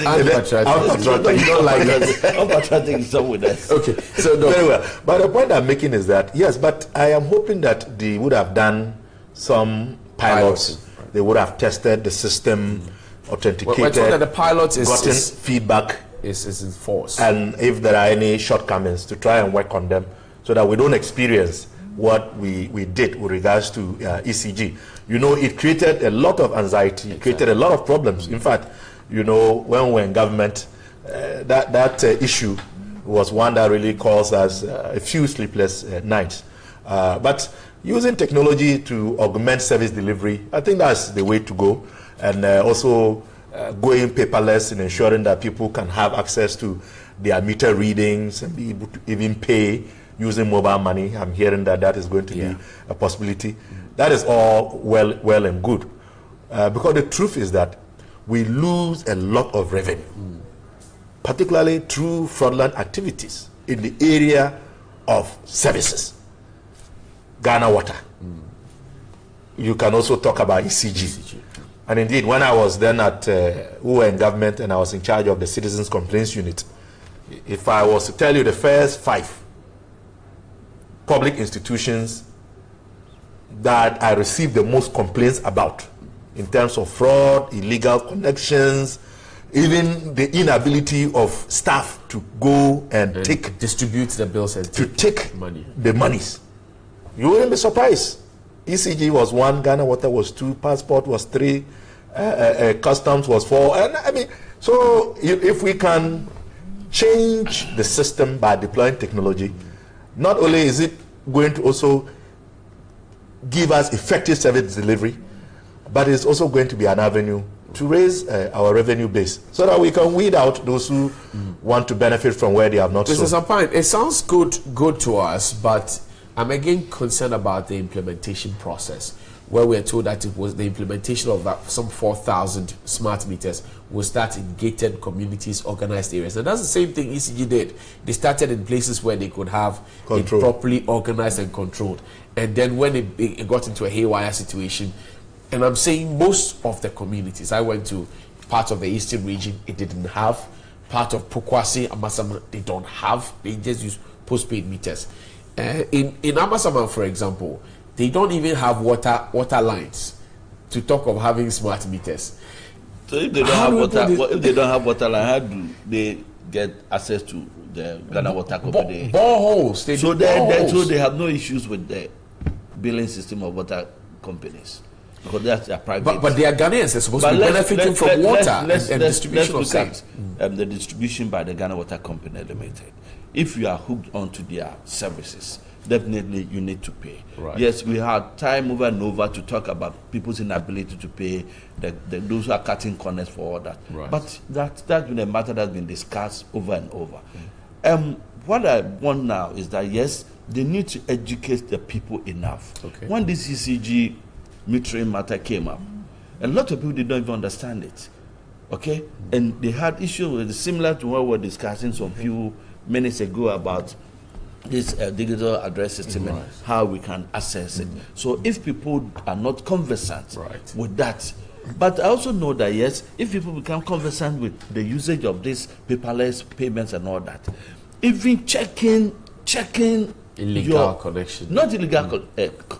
Unpatriotic. You don't like it. Unpatriotic is some with us. Okay, so very well. But the point I'm making is that yes, but I am hoping that they would have done some pilots. They would have tested the system, authenticated. We're told that the pilots gotten feedback is in force, and if there are any shortcomings, to try and work on them so that we don't experience what we did with regards to ECG. It created a lot of anxiety, it created a lot of problems. In fact, when we're in government, that issue was one that really caused us a few sleepless nights. But using technology to augment service delivery, I think that's the way to go. And also going paperless and ensuring that people can have access to their meter readings and be able to even pay using mobile money. I'm hearing that is going to be a possibility. That is all well and good. Because the truth is that we lose a lot of revenue, particularly through fraudulent activities in the area of services. Ghana Water. You can also talk about ECG. And indeed, when I was then we were in government and I was in charge of the Citizens Complaints Unit, if I was to tell you the first 5 public institutions that I received the most complaints about in terms of fraud, illegal connections, even the inability of staff to go and distribute the bills and take the monies. You wouldn't be surprised. ECG was 1, Ghana Water was 2, Passport was 3, Customs was 4. And I mean, so if we can change the system by deploying technology, not only is it going to also give us effective service delivery, but it's also going to be an avenue to raise our revenue base so that we can weed out those who want to benefit from where they have not Mr. sold. Sampine, it sounds good to us, but I'm again concerned about the implementation process, where we're told that it was the implementation of that some 4,000 smart meters will start in gated communities, organized areas. And that's the same thing ECG did. They started in places where they could have it properly organized and controlled. And then when it got into a haywire situation, and I'm saying most of the communities, I went to part of the eastern region, it didn't have. Part of Pokwase, Amasama, they don't have. They just use postpaid meters. In Amasama, for example, they don't even have water lines, to talk of having smart meters. So if they don't have water line, how do they get access to the Ghana Water Company? Boreholes. So they have no issues with the billing system of water companies, because that's their private. But they are Ghanaians. They're supposed to be benefiting from water and distribution of service. The distribution by the Ghana Water Company Limited. If you are hooked onto their services, definitely you need to pay. Right. Yes, we had time over and over to talk about people's inability to pay, those who are cutting corners for all that. Right. But that's been a matter that's been discussed over and over. What I want now is that, yes, they need to educate the people enough. Okay. When this ECG metering matter came up, a lot of people did not even understand it. Okay? And they had issues with similar to what we were discussing some few minutes ago about this digital address system and how we can access it. So if people are not conversant with that, but I also know that, yes, if people become conversant with the usage of these paperless payments and all that, even checking illegal connection, not illegal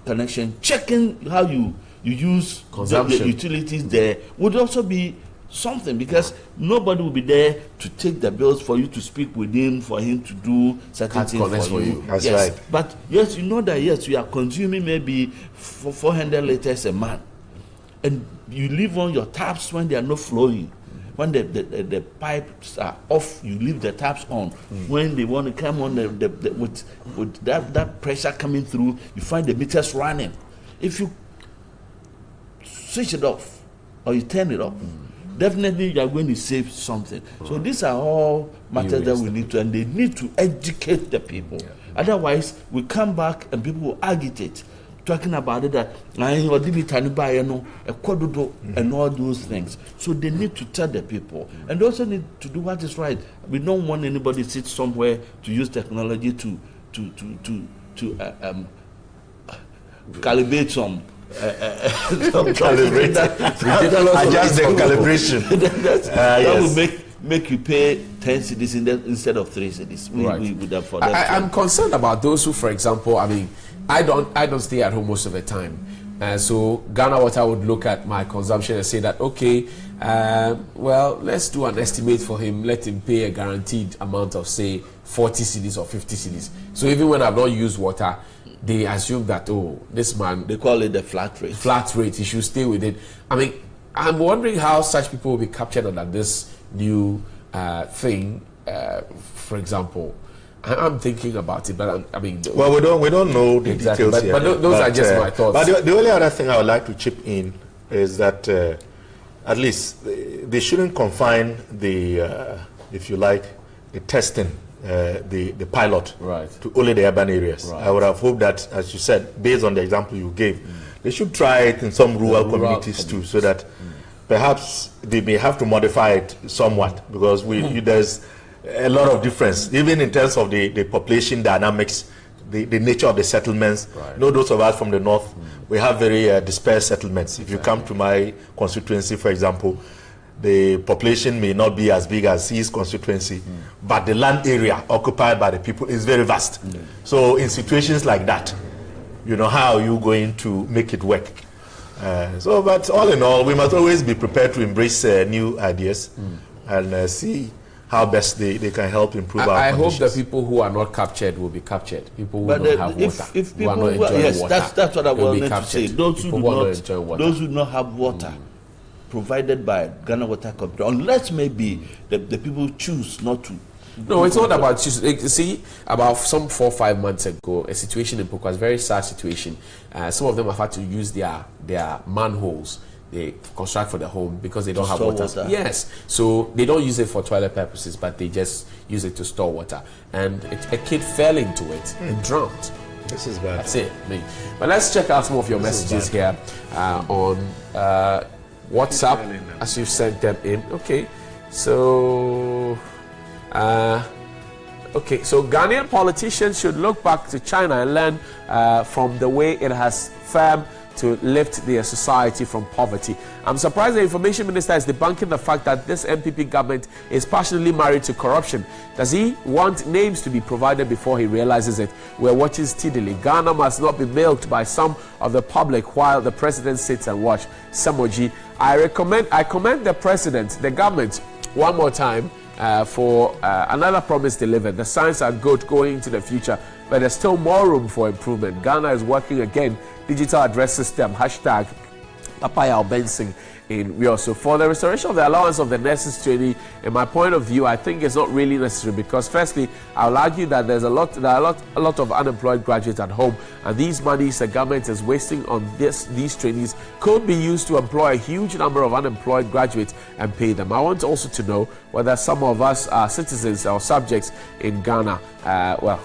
connection, checking how you use the utilities there would also be something, because nobody will be there to take the bills for you to speak with him, for him to do certain things for you. That's right. But yes, you know that, yes, you are consuming maybe 400 liters a month, and you leave on your taps when they are not flowing. When the pipes are off, you leave the taps on. When they want to come on with that pressure coming through, you find the meters running. If you switch it off or you turn it off, definitely you are going to save something. So these are all matters that we need to, and they need to educate the people. Otherwise, we come back and people will agitate, talking about it that and all those things. So they need to tell the people, and they also need to do what is right. We don't want anybody to sit somewhere to use technology to calibrate some. Calibrate adjust the calibration. That will make you pay 10 cedis instead of 3 cedis. We would have for that. I'm concerned about those who, for example, I mean, I don't stay at home most of the time, so Ghana Water would look at my consumption and say that, okay, well, let's do an estimate for him. Let him pay a guaranteed amount of, say, 40 cedis or 50 cedis. So even when I've not used water, they assume that, oh, this man, they call it the flat rate. Flat rate, he should stay with it. I mean, I'm wondering how such people will be captured under this new thing. For example, I'm thinking about it, but I mean, well, we don't know the details yet. But those are just my thoughts. But the only other thing I would like to chip in is that at least they shouldn't confine the, if you like, the testing. The pilot to only the urban areas. I would have hoped that, as you said, based on the example you gave, they should try it in some rural communities too, so that perhaps they may have to modify it somewhat, because there's a lot of difference, even in terms of the population dynamics, the nature of the settlements. You know, those of us from the north, we have very dispersed settlements. If you come to my constituency, for example, the population may not be as big as his constituency, but the land area occupied by the people is very vast. So in situations like that, you know, how are you going to make it work? But all in all, we must always be prepared to embrace new ideas and see how best they can help improve our conditions. I hope the people who are not captured will be captured. People who don't have water. If people who are not enjoying water, that's what I wanted to say. Those who do not have water provided by Ghana Water Company, unless maybe the people choose not to No, it's not about you. See, about some 4 or 5 months ago, a situation in Pokwa was a very sad situation. Some of them have had to use their manholes they construct for the home because they don't have water. Yes, so they don't use it for toilet purposes, but they just use it to store water. And a kid fell into it and drowned. This is bad. That's it. But let's check out some of your messages here on WhatsApp as you've sent them in. Okay, so so Ghanaian politicians should look back to China and learn from the way it has fared to lift their society from poverty. I'm surprised the information minister is debunking the fact that this MPP government is passionately married to corruption. Does he want names to be provided before he realizes it? We're watching steadily. Ghana must not be milked by some of the public while the president sits and watch. Samoji, I commend the president, the government, one more time for another promise delivered. The signs are good going into the future, but there's still more room for improvement. Ghana is working again. Digital address system, hashtag Papaya Bensing in Rio. So for the restoration of the allowance of the nurses training, in my point of view, I think it's not really necessary because firstly, I'll argue that there are a lot of unemployed graduates at home, and these monies the government is wasting on these trainees could be used to employ a huge number of unemployed graduates and pay them. I want also to know whether some of us are citizens or subjects in Ghana.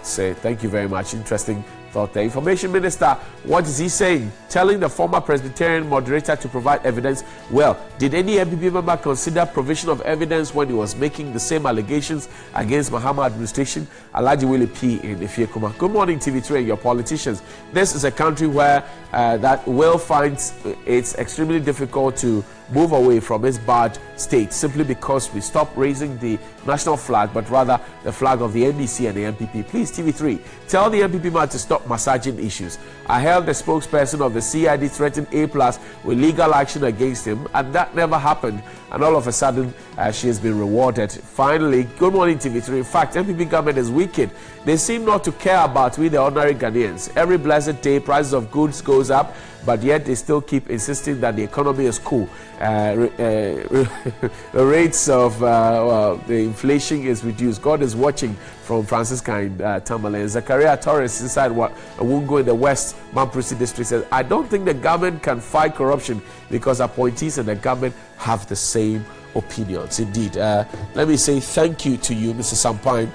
Say thank you very much. Interesting thought. The information minister, what is he saying? Telling the former Presbyterian moderator to provide evidence. Well, did any MPP member consider provision of evidence when he was making the same allegations against Mahama administration? Alaji Willie P. in Ifiekuma. Good morning, TV3 and your politicians. This is a country where that will find it's extremely difficult to move away from its bad state simply because we stop raising the national flag, but rather the flag of the NDC and the MPP. Please, TV3, tell the MPP man to stop massaging issues. I heard the spokesperson of the CID threaten A+ with legal action against him, and that never happened. And all of a sudden, she has been rewarded. Finally, good morning, TV3. In fact, MPP government is wicked. They seem not to care about we, the ordinary Ghanaians. Every blessed day, prices of goods goes up, but yet they still keep insisting that the economy is cool. The rates of the inflation is reduced. God is watching, from Franciscan Tamale. Zachariah Torres inside Wungo in the West Mamprisi district says, I don't think the government can fight corruption because appointees and the government have the same opinions. Indeed. Let me say thank you to you, Mr. Sampine,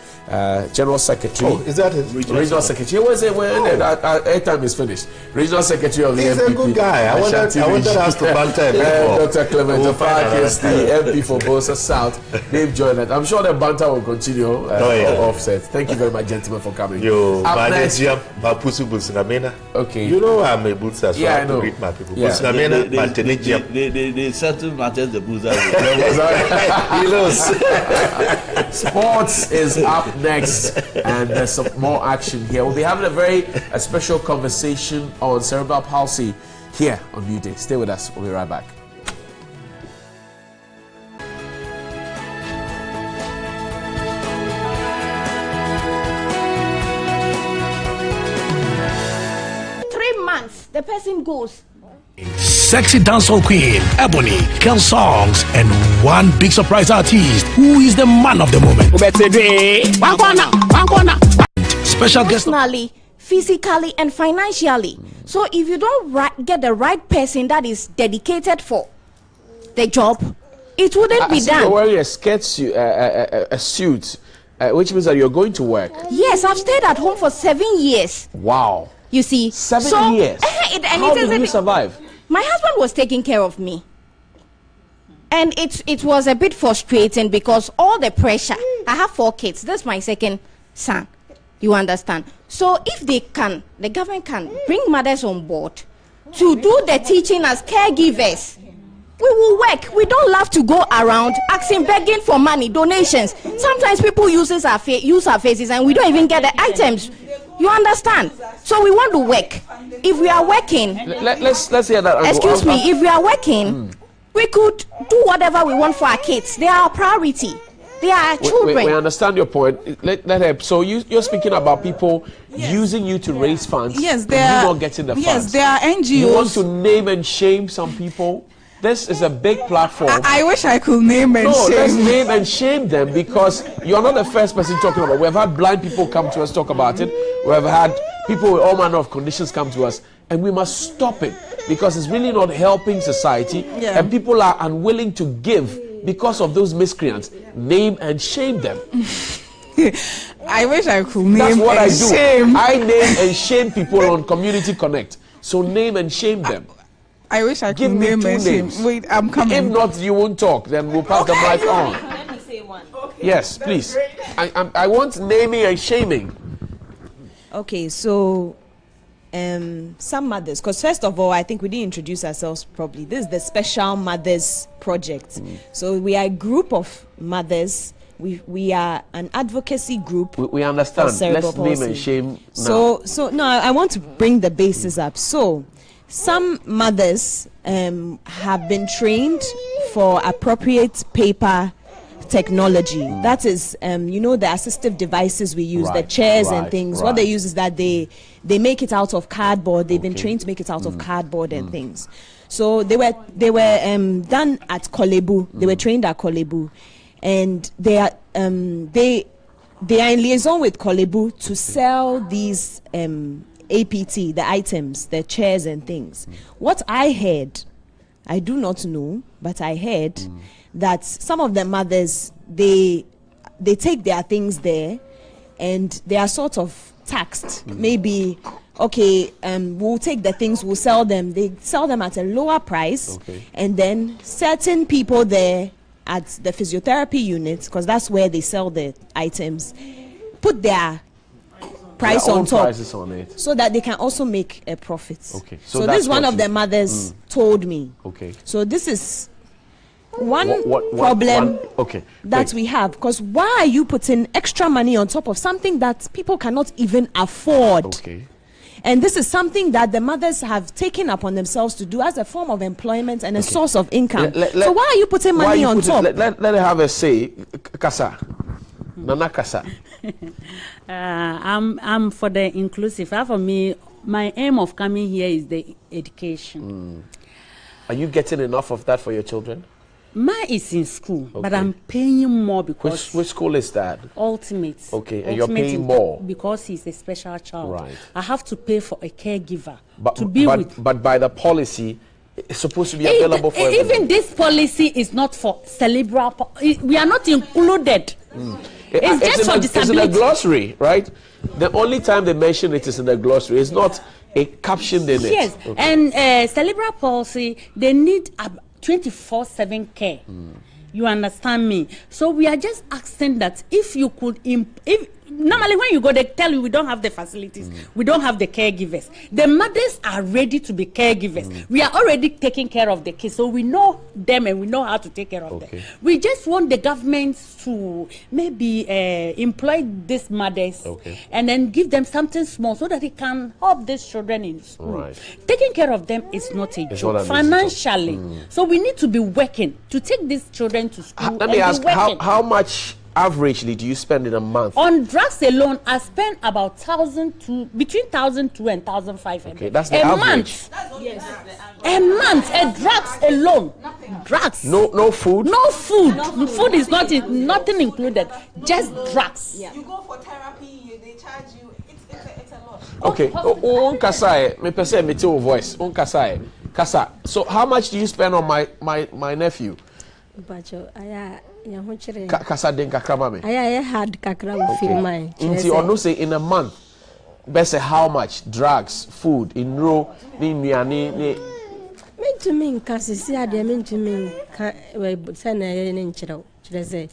General Secretary. Oh, is that it? Regional Secretary. When airtime is finished. Regional Secretary of the MPP. He's a good guy. I wanted us to banter him. Dr. Clement Ofak is the MP for Bosa South. They've joined us. I'm sure the banter will continue offset. Thank you very much, gentlemen, for coming. Okay. You know I'm a Busa, so I have to greet my people. They settle matters the Busa. Sports is up next, and there's some more action here. We'll be having a special conversation on cerebral palsy here on NewDay. Stay with us. We'll be right back. The person goes. Sexy dancehall queen Ebony, Kel Songs, and one big surprise artist who is the man of the moment. Special guest. Emotionally, physically, and financially. So if you don't get the right person that is dedicated for the job, it wouldn't be done. You're wearing a suit, which means that you're going to work. Yes, I've stayed at home for 7 years. Wow. You see, 7 years. How did you survive? My husband was taking care of me, and it was a bit frustrating because all the pressure. I have 4 kids. This is my second son. You understand? So if the government can bring mothers on board to do the teaching as caregivers, we will work. We don't love to go around asking, begging for money, donations. Sometimes people use our faces, and we don't even get the items. You understand? So we want to work. If we are working, let's hear that. Excuse me. If we are working, we could do whatever we want for our kids. They are our priority. They are our children. We understand your point. So you're speaking about people using you to raise funds. Yes, they are not getting the funds. Yes, there are NGOs. You want to name and shame some people. This is a big platform. I wish I could name and shame. No, let's name and shame them, because you're not the first person talking about it. We've had blind people come to us talk about it. We've had people with all manner of conditions come to us, and we must stop it because it's really not helping society, and people are unwilling to give because of those miscreants. Name and shame them. I wish I could name That's what and I do. shame. I name and shame people on Community Connect. So name and shame them. I wish I Give could me name 2 and shame. names. Wait, I'm coming. If not, you won't talk. Then we'll pass the mic on. Let me say one. Yes, please. I want naming and shaming. Okay, so some mothers, because first of all, I think we didn't introduce ourselves properly. This is the Special Mothers Project. So we are a group of mothers. We are an advocacy group. We understand. Let's name and shame now. So no, I want to bring the basis up. So some mothers have been trained for appropriate paper technology. That is, the assistive devices we use, the chairs and things. What they use is that they make it out of cardboard. They've been trained to make it out of cardboard and things. So they were done at Kolebu. They were trained at Kolebu, and they are in liaison with Kolebu to sell these APT, the items, the chairs and things. What I heard, I do not know, but I heard that some of the mothers, they take their things there and they are sort of taxed. Maybe, okay, we'll take the things, we'll sell them. They sell them at a lower price, and then certain people there at the physiotherapy unit, because that's where they sell the items, put their price on top on it, so that they can also make a profit. Okay. So this is one of the mothers told me. Okay. So this is one problem that we have, because why are you putting extra money on top of something that people cannot even afford? Okay. And this is something that the mothers have taken upon themselves to do as a form of employment and a source of income. So why are you putting money on top? Let her have a say. Kasa. Nana Kasa. I'm for the inclusive. For me, my aim of coming here is the education. Are you getting enough of that for your children? Mine is in school, but I'm paying more because... Which school is that? Ultimate. Okay, and you're paying more? Because he's a special child. Right. I have to pay for a caregiver but, to be with... But by the policy, it's supposed to be available for everyone. Even this policy is not for cerebral... We are not included. It's just for disability. It's in the glossary, right? The only time they mention it is in the glossary. It's not a caption in it. Yes, and cerebral palsy, they need 24/7 care. You understand me? So we are just asking that if you could, normally when you go, they tell you we don't have the facilities, we don't have the caregivers. The mothers are ready to be caregivers. We are already taking care of the kids, so we know them and we know how to take care of them. We just want the government to maybe employ these mothers and then give them something small so that they can help these children in school. Taking care of them is not a joke financially. So we need to be working to take these children to school. Let me ask, how much averagely do you spend in a month? On drugs alone, I spend about between 1,200 and 1,500. Okay, that's the average. A month, drugs alone. Drugs. No food. No food. No. Food is nothing included. Just drugs. You go for therapy, they charge you. It's a lot. Okay. On Kasai, me pese me tell voice. On Kasai, Kasa. So how much do you spend on my nephew? Kasa den kakra mame. I had kakra with my. Inti ono say in a month. Best how much? Drugs, food, in row, ni. Mean to me, Cassia, they mean to me, send a inchero. Say,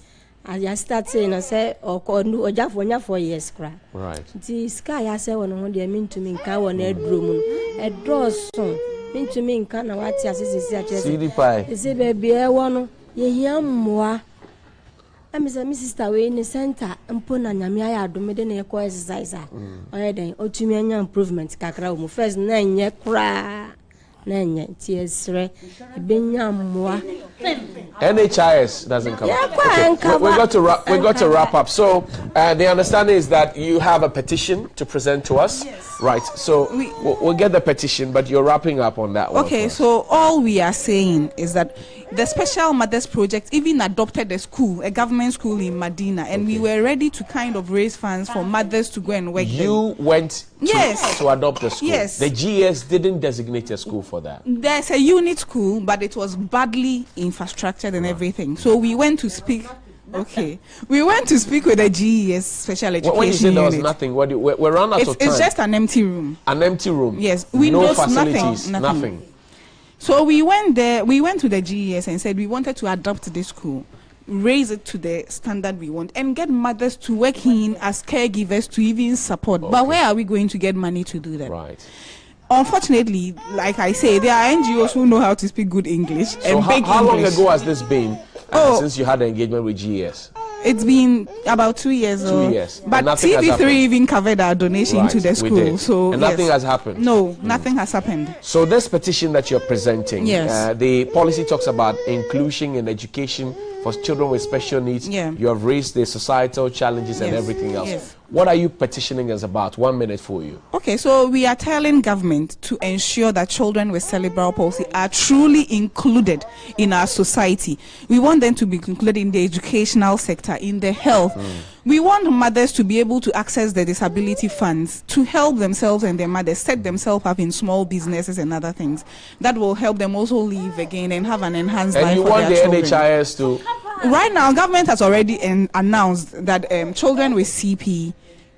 I start saying, I say, or just 4 years. Right. The sky, I say, when they mean to me, cow on a room, a draw song. Mean to me, can I watch as is CD pie. Is it baby? I want ye moi. I'm Miss Sister way in the center and put on Yamia, do me the eco exercise. I then, oh, to me, improvements, Cacra, first 9 year cry. Nanya tears re binya mwa NHIS doesn't come. Yeah, okay. We got to wrap up. So the understanding is that you have a petition to present to us. Yes. Right. So we'll get the petition, but you're wrapping up on that one. Okay. So all we are saying is that the Special Mothers Project even adopted a school, a government school in Medina, and we were ready to kind of raise funds for mothers to go and work there. You went to adopt the school. Yes. The GS didn't designate a school for that. There's a unit school, but it was badly infrastructured and everything. So we went to speak. Okay, we went to speak with the GES Special Education When you say there was unit. nothing, we're run out of time. It's just an empty room. An empty room. Yes, no windows, facilities, nothing. So we went there. We went to the GES and said we wanted to adopt this school, raise it to the standard we want, and get mothers to work in as caregivers to even support. Okay. But where are we going to get money to do that? Right. Unfortunately, like I say, there are NGOs who know how to speak good English. So how long ago has this been since you had an engagement with GES? It's been about 2 years. 2 years. But TV3 even covered our donation to the school. So nothing has happened? No, nothing has happened. So this petition that you're presenting, the policy talks about inclusion in education for children with special needs. Yeah. You have raised the societal challenges and everything else. Yes. What are you petitioning us about? 1 minute for you. Okay, so we are telling government to ensure that children with cerebral palsy are truly included in our society. We want them to be included in the educational sector, in the health. We want mothers to be able to access the disability funds to help themselves and their mothers set themselves up in small businesses and other things. That will help them also live again and have an enhanced life for their children. And you want the NHIS to... Right now, government has already announced that children with CP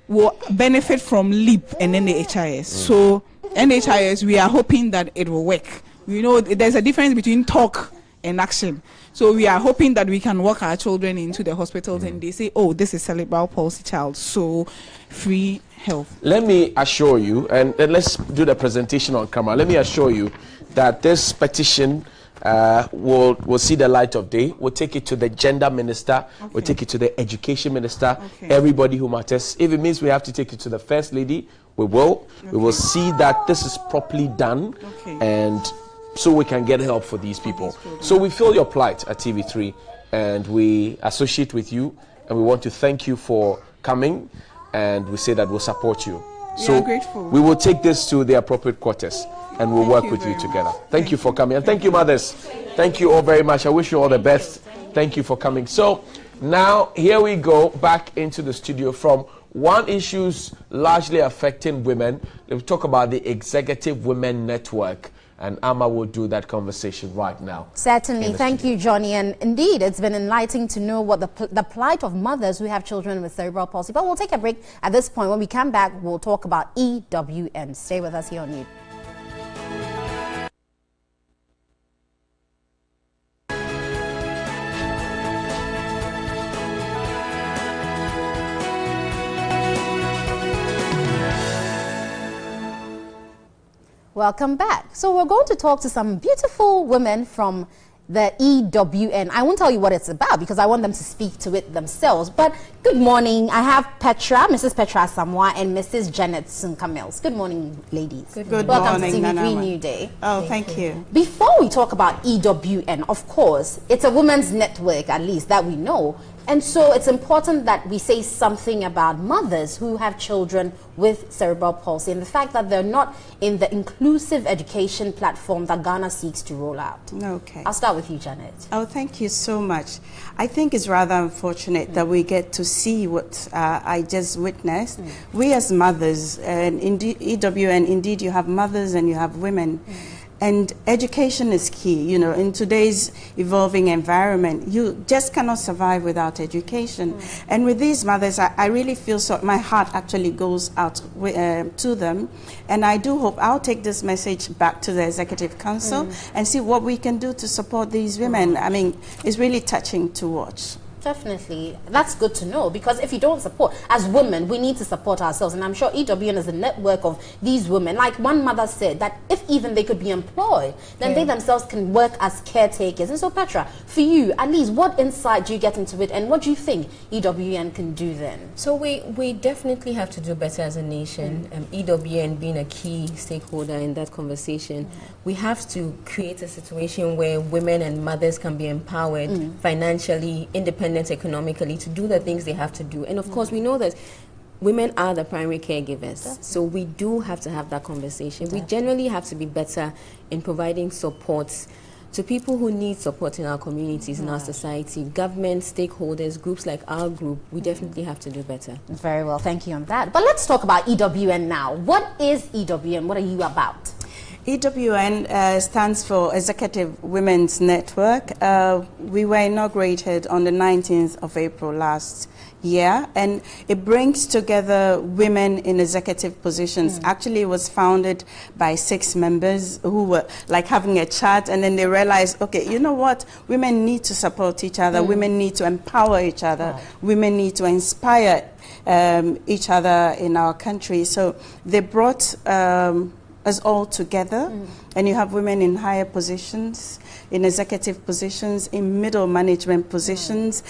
will benefit from LEAP and NHIS. So NHIS, we are hoping that it will work. You know, there's a difference between talk and action. So we are hoping that we can walk our children into the hospitals and they say, oh, this is cerebral palsy child, so free health. Let me assure you, and let's do the presentation on camera. Let me assure you that this petition will see the light of day. We'll take it to the gender minister. Okay. We'll take it to the education minister. Okay. Everybody who matters. If it means we have to take it to the first lady, we will. Okay. We will see that this is properly done, and so we can get help for these people. So we feel your plight at TV3, and we associate with you, and we want to thank you for coming, and we say that we'll support you. So we will take this to the appropriate quarters, and we'll work with you together. Thank you for coming, and thank you, mothers. Thank you all very much. I wish you all the best. Thank you for coming. So now here we go back into the studio from one issues largely affecting women. We'll talk about the Executive Women Network. And Amma will do that conversation right now. Certainly. Thank you, Johnny. And indeed, it's been enlightening to know what the plight of mothers who have children with cerebral palsy. But we'll take a break at this point. When we come back, we'll talk about EWN. Stay with us here on NewDay. Welcome back. So we're going to talk to some beautiful women from the EWN. I won't tell you what it's about because I want them to speak to it themselves. But good morning. I have Petra, Mrs. Petra Samoa, and Mrs. Janet Sunkamils. Good morning, ladies. Good morning. Welcome to TV3 NewDay. Oh, thank you. Before we talk about EWN, of course, it's a women's network, at least that we know. And so it's important that we say something about mothers who have children with cerebral palsy and the fact that they're not in the inclusive education platform that Ghana seeks to roll out. Okay. I'll start with you, Janet. Oh, thank you so much. I think it's rather unfortunate that we get to see what I just witnessed. We as mothers, and indeed, EWN, indeed you have mothers and you have women. And education is key. You know, in today's evolving environment, you just cannot survive without education. And with these mothers, I really feel so, my heart actually goes out to them. And I do hope I'll take this message back to the Executive Council and see what we can do to support these women. I mean, it's really touching to watch. Definitely. That's good to know, because if you don't support, as women, we need to support ourselves. And I'm sure EWN is a network of these women. Like one mother said, that if even they could be employed, then they themselves can work as caretakers. And so, Petra, for you, at least, what insight do you get into it, and what do you think EWN can do then? So we definitely have to do better as a nation. EWN being a key stakeholder in that conversation, we have to create a situation where women and mothers can be empowered financially, independent economically, to do the things they have to do. And of course, we know that women are the primary caregivers, so we do have to have that conversation. We generally have to be better in providing support to people who need support in our communities, in our society, government, stakeholders, groups like our group. We definitely have to do better. Very well, thank you on that. But let's talk about EWN now. What is EWN? What are you about? EWN stands for Executive Women's Network. We were inaugurated on the 19th of April last year, and it brings together women in executive positions. Actually, it was founded by 6 members who were like having a chat, and then they realized, okay, you know what? Women need to support each other. Women need to empower each other. Women need to inspire each other in our country. So they brought us all together, and you have women in higher positions, in executive positions, in middle management positions,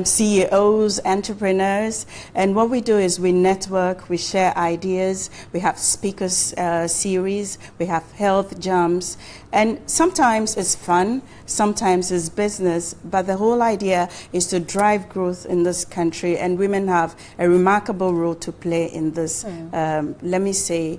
CEOs, entrepreneurs. And what we do is we network, we share ideas, we have speakers series, we have health jams, and sometimes it's fun, sometimes it's business, but the whole idea is to drive growth in this country, and women have a remarkable role to play in this, let me say,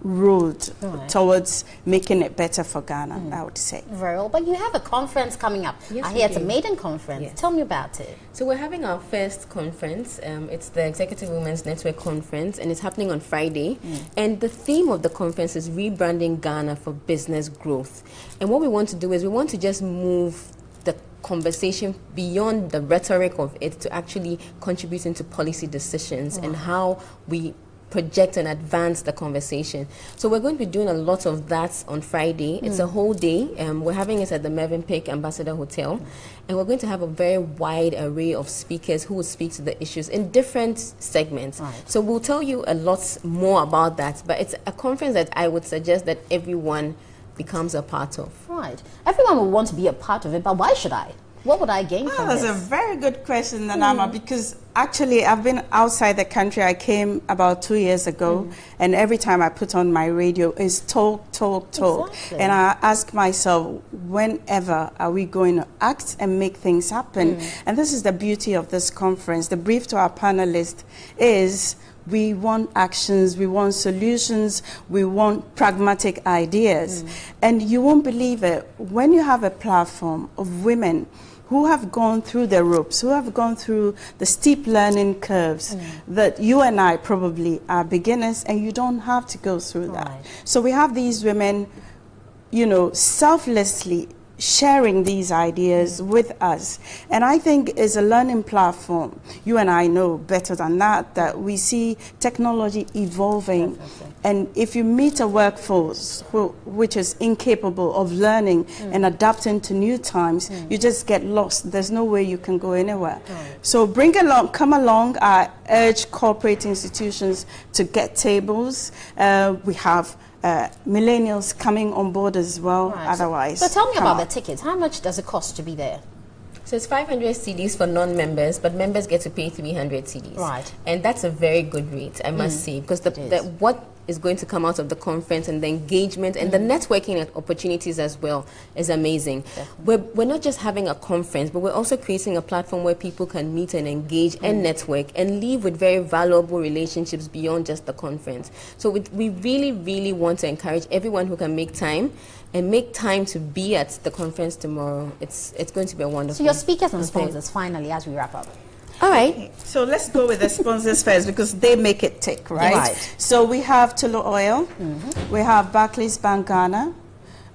road towards making it better for Ghana, I would say. Very well, but you have a conference coming up. Yes, I hear it's a maiden conference. Yes. Tell me about it. So we're having our first conference. It's the Executive Women's Network Conference, and it's happening on Friday. And the theme of the conference is rebranding Ghana for business growth. And what we want to do is we want to just move the conversation beyond the rhetoric of it to actually contributing to policy decisions and how we project and advance the conversation. So we're going to be doing a lot of that on Friday. It's a whole day. We're having it at the Mervyn Peck Ambassador Hotel. And we're going to have a very wide array of speakers who will speak to the issues in different segments. So we'll tell you a lot more about that. But it's a conference that I would suggest that everyone becomes a part of. Right. Everyone will want to be a part of it, but why should I? What would I gain from this? That's a very good question, Nanama, because actually I've been outside the country. I came about 2 years ago, and every time I put on my radio, it's talk. Exactly. And I ask myself, whenever are we going to act and make things happen? And this is the beauty of this conference. The brief to our panelists is, we want actions, we want solutions, we want pragmatic ideas. And you won't believe it, when you have a platform of women who have gone through the ropes, who have gone through the steep learning curves, that you and I probably are beginners, and you don't have to go through that. So we have these women, you know, selflessly sharing these ideas with us. And I think it's a learning platform. You and I know better than that we see technology evolving. And if you meet a workforce which is incapable of learning and adapting to new times, you just get lost. There's no way you can go anywhere. So come along. I urge corporate institutions to get tables. We have millennials coming on board as well, otherwise. So tell me about the tickets. How much does it cost to be there? So it's 500 cedis for non-members, but members get to pay 300 cedis. Right. And that's a very good rate, I must say, because what is going to come out of the conference and the engagement and the networking opportunities as well is amazing. We're not just having a conference, but we're also creating a platform where people can meet and engage and network and leave with very valuable relationships beyond just the conference. So we really, really want to encourage everyone who can make time to be at the conference tomorrow. It's going to be a wonderful. So your speakers and sponsors, finally, as we wrap up. All right, so let's go with the sponsors first, because they make it tick, right? So we have Tulu Oil, we have Barclays Bank Ghana,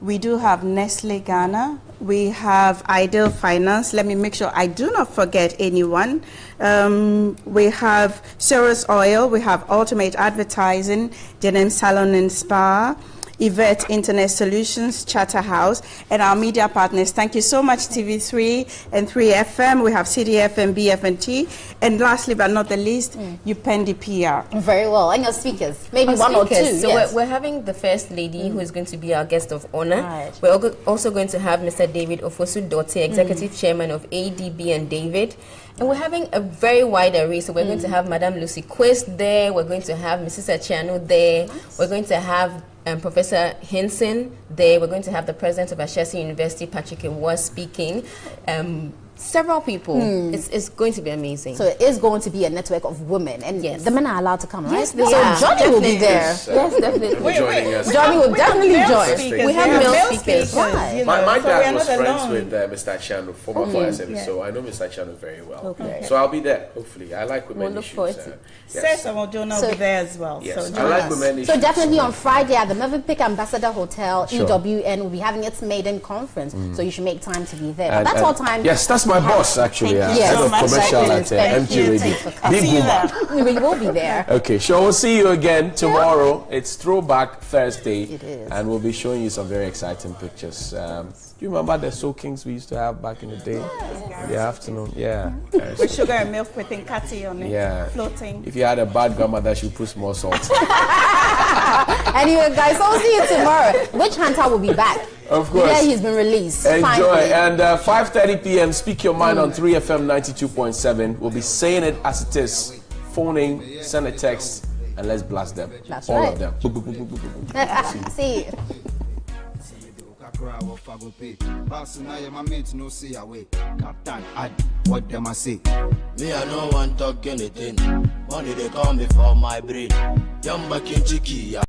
we do have Nestle Ghana, we have Ideal Finance. Let me make sure I do not forget anyone. We have Ceres Oil, we have Ultimate Advertising, Denim Salon and Spa, Yvette Internet Solutions, Charterhouse, and our media partners. Thank you so much, TV3 and 3FM. We have CDF and BF&T. And lastly but not the least, Upendi PR. Very well. And your speakers, maybe one or two. So we're having the First Lady, who is going to be our guest of honor. Right. We're also going to have Mr. David Ofosu-Dote, Executive Chairman of ADB and David. And we're having a very wide array. So we're going to have Madame Lucy Quist there. We're going to have Mrs. Achiano there. Nice. We're going to have Professor Hinson there. We're going to have the President of Ashesi University, Patrick Ewa, speaking. Several people. It's going to be amazing. So it is going to be a network of women, and the men are allowed to come, right? Yes, so Johnny will be there. Yes, definitely. Johnny will definitely join. We have male speakers. Right. My dad was friends with Mr. Achano, former fire service, so I know Mr. Achano very well. Okay. So I'll be there, hopefully. I like women issues. Cesar Jonah will be there as well. Yes, so I like women issues. So definitely on Friday at the Mövenpick Ambassador Hotel, EWN will be having its maiden conference. So you should make time to be there. But that's all time. Yes, that's my boss, actually. Head of commercial at MG Radio. Big woman. We will be there. Okay, sure. We'll see you again tomorrow. It's Throwback Thursday. It is. And we'll be showing you some very exciting pictures. Do you remember the soakings we used to have back in the day? In the afternoon? Yeah. With sugar and milk with Nkati on it. Yeah. Floating. If you had a bad grandmother, she'd put more salt. Anyway, guys, I'll see you tomorrow. Witch Hunter will be back. Of course. Yeah, he's been released. Enjoy. Finally. And 5:30 p.m. Speak Your Mind on 3FM 92.7. We'll be saying it as it is. Phoning, send a text, and let's blast them. That's all right. of them. See you. Captain, what them I say? Me, I no want talk anything. Money they call me for my brain. Young back in Chiki.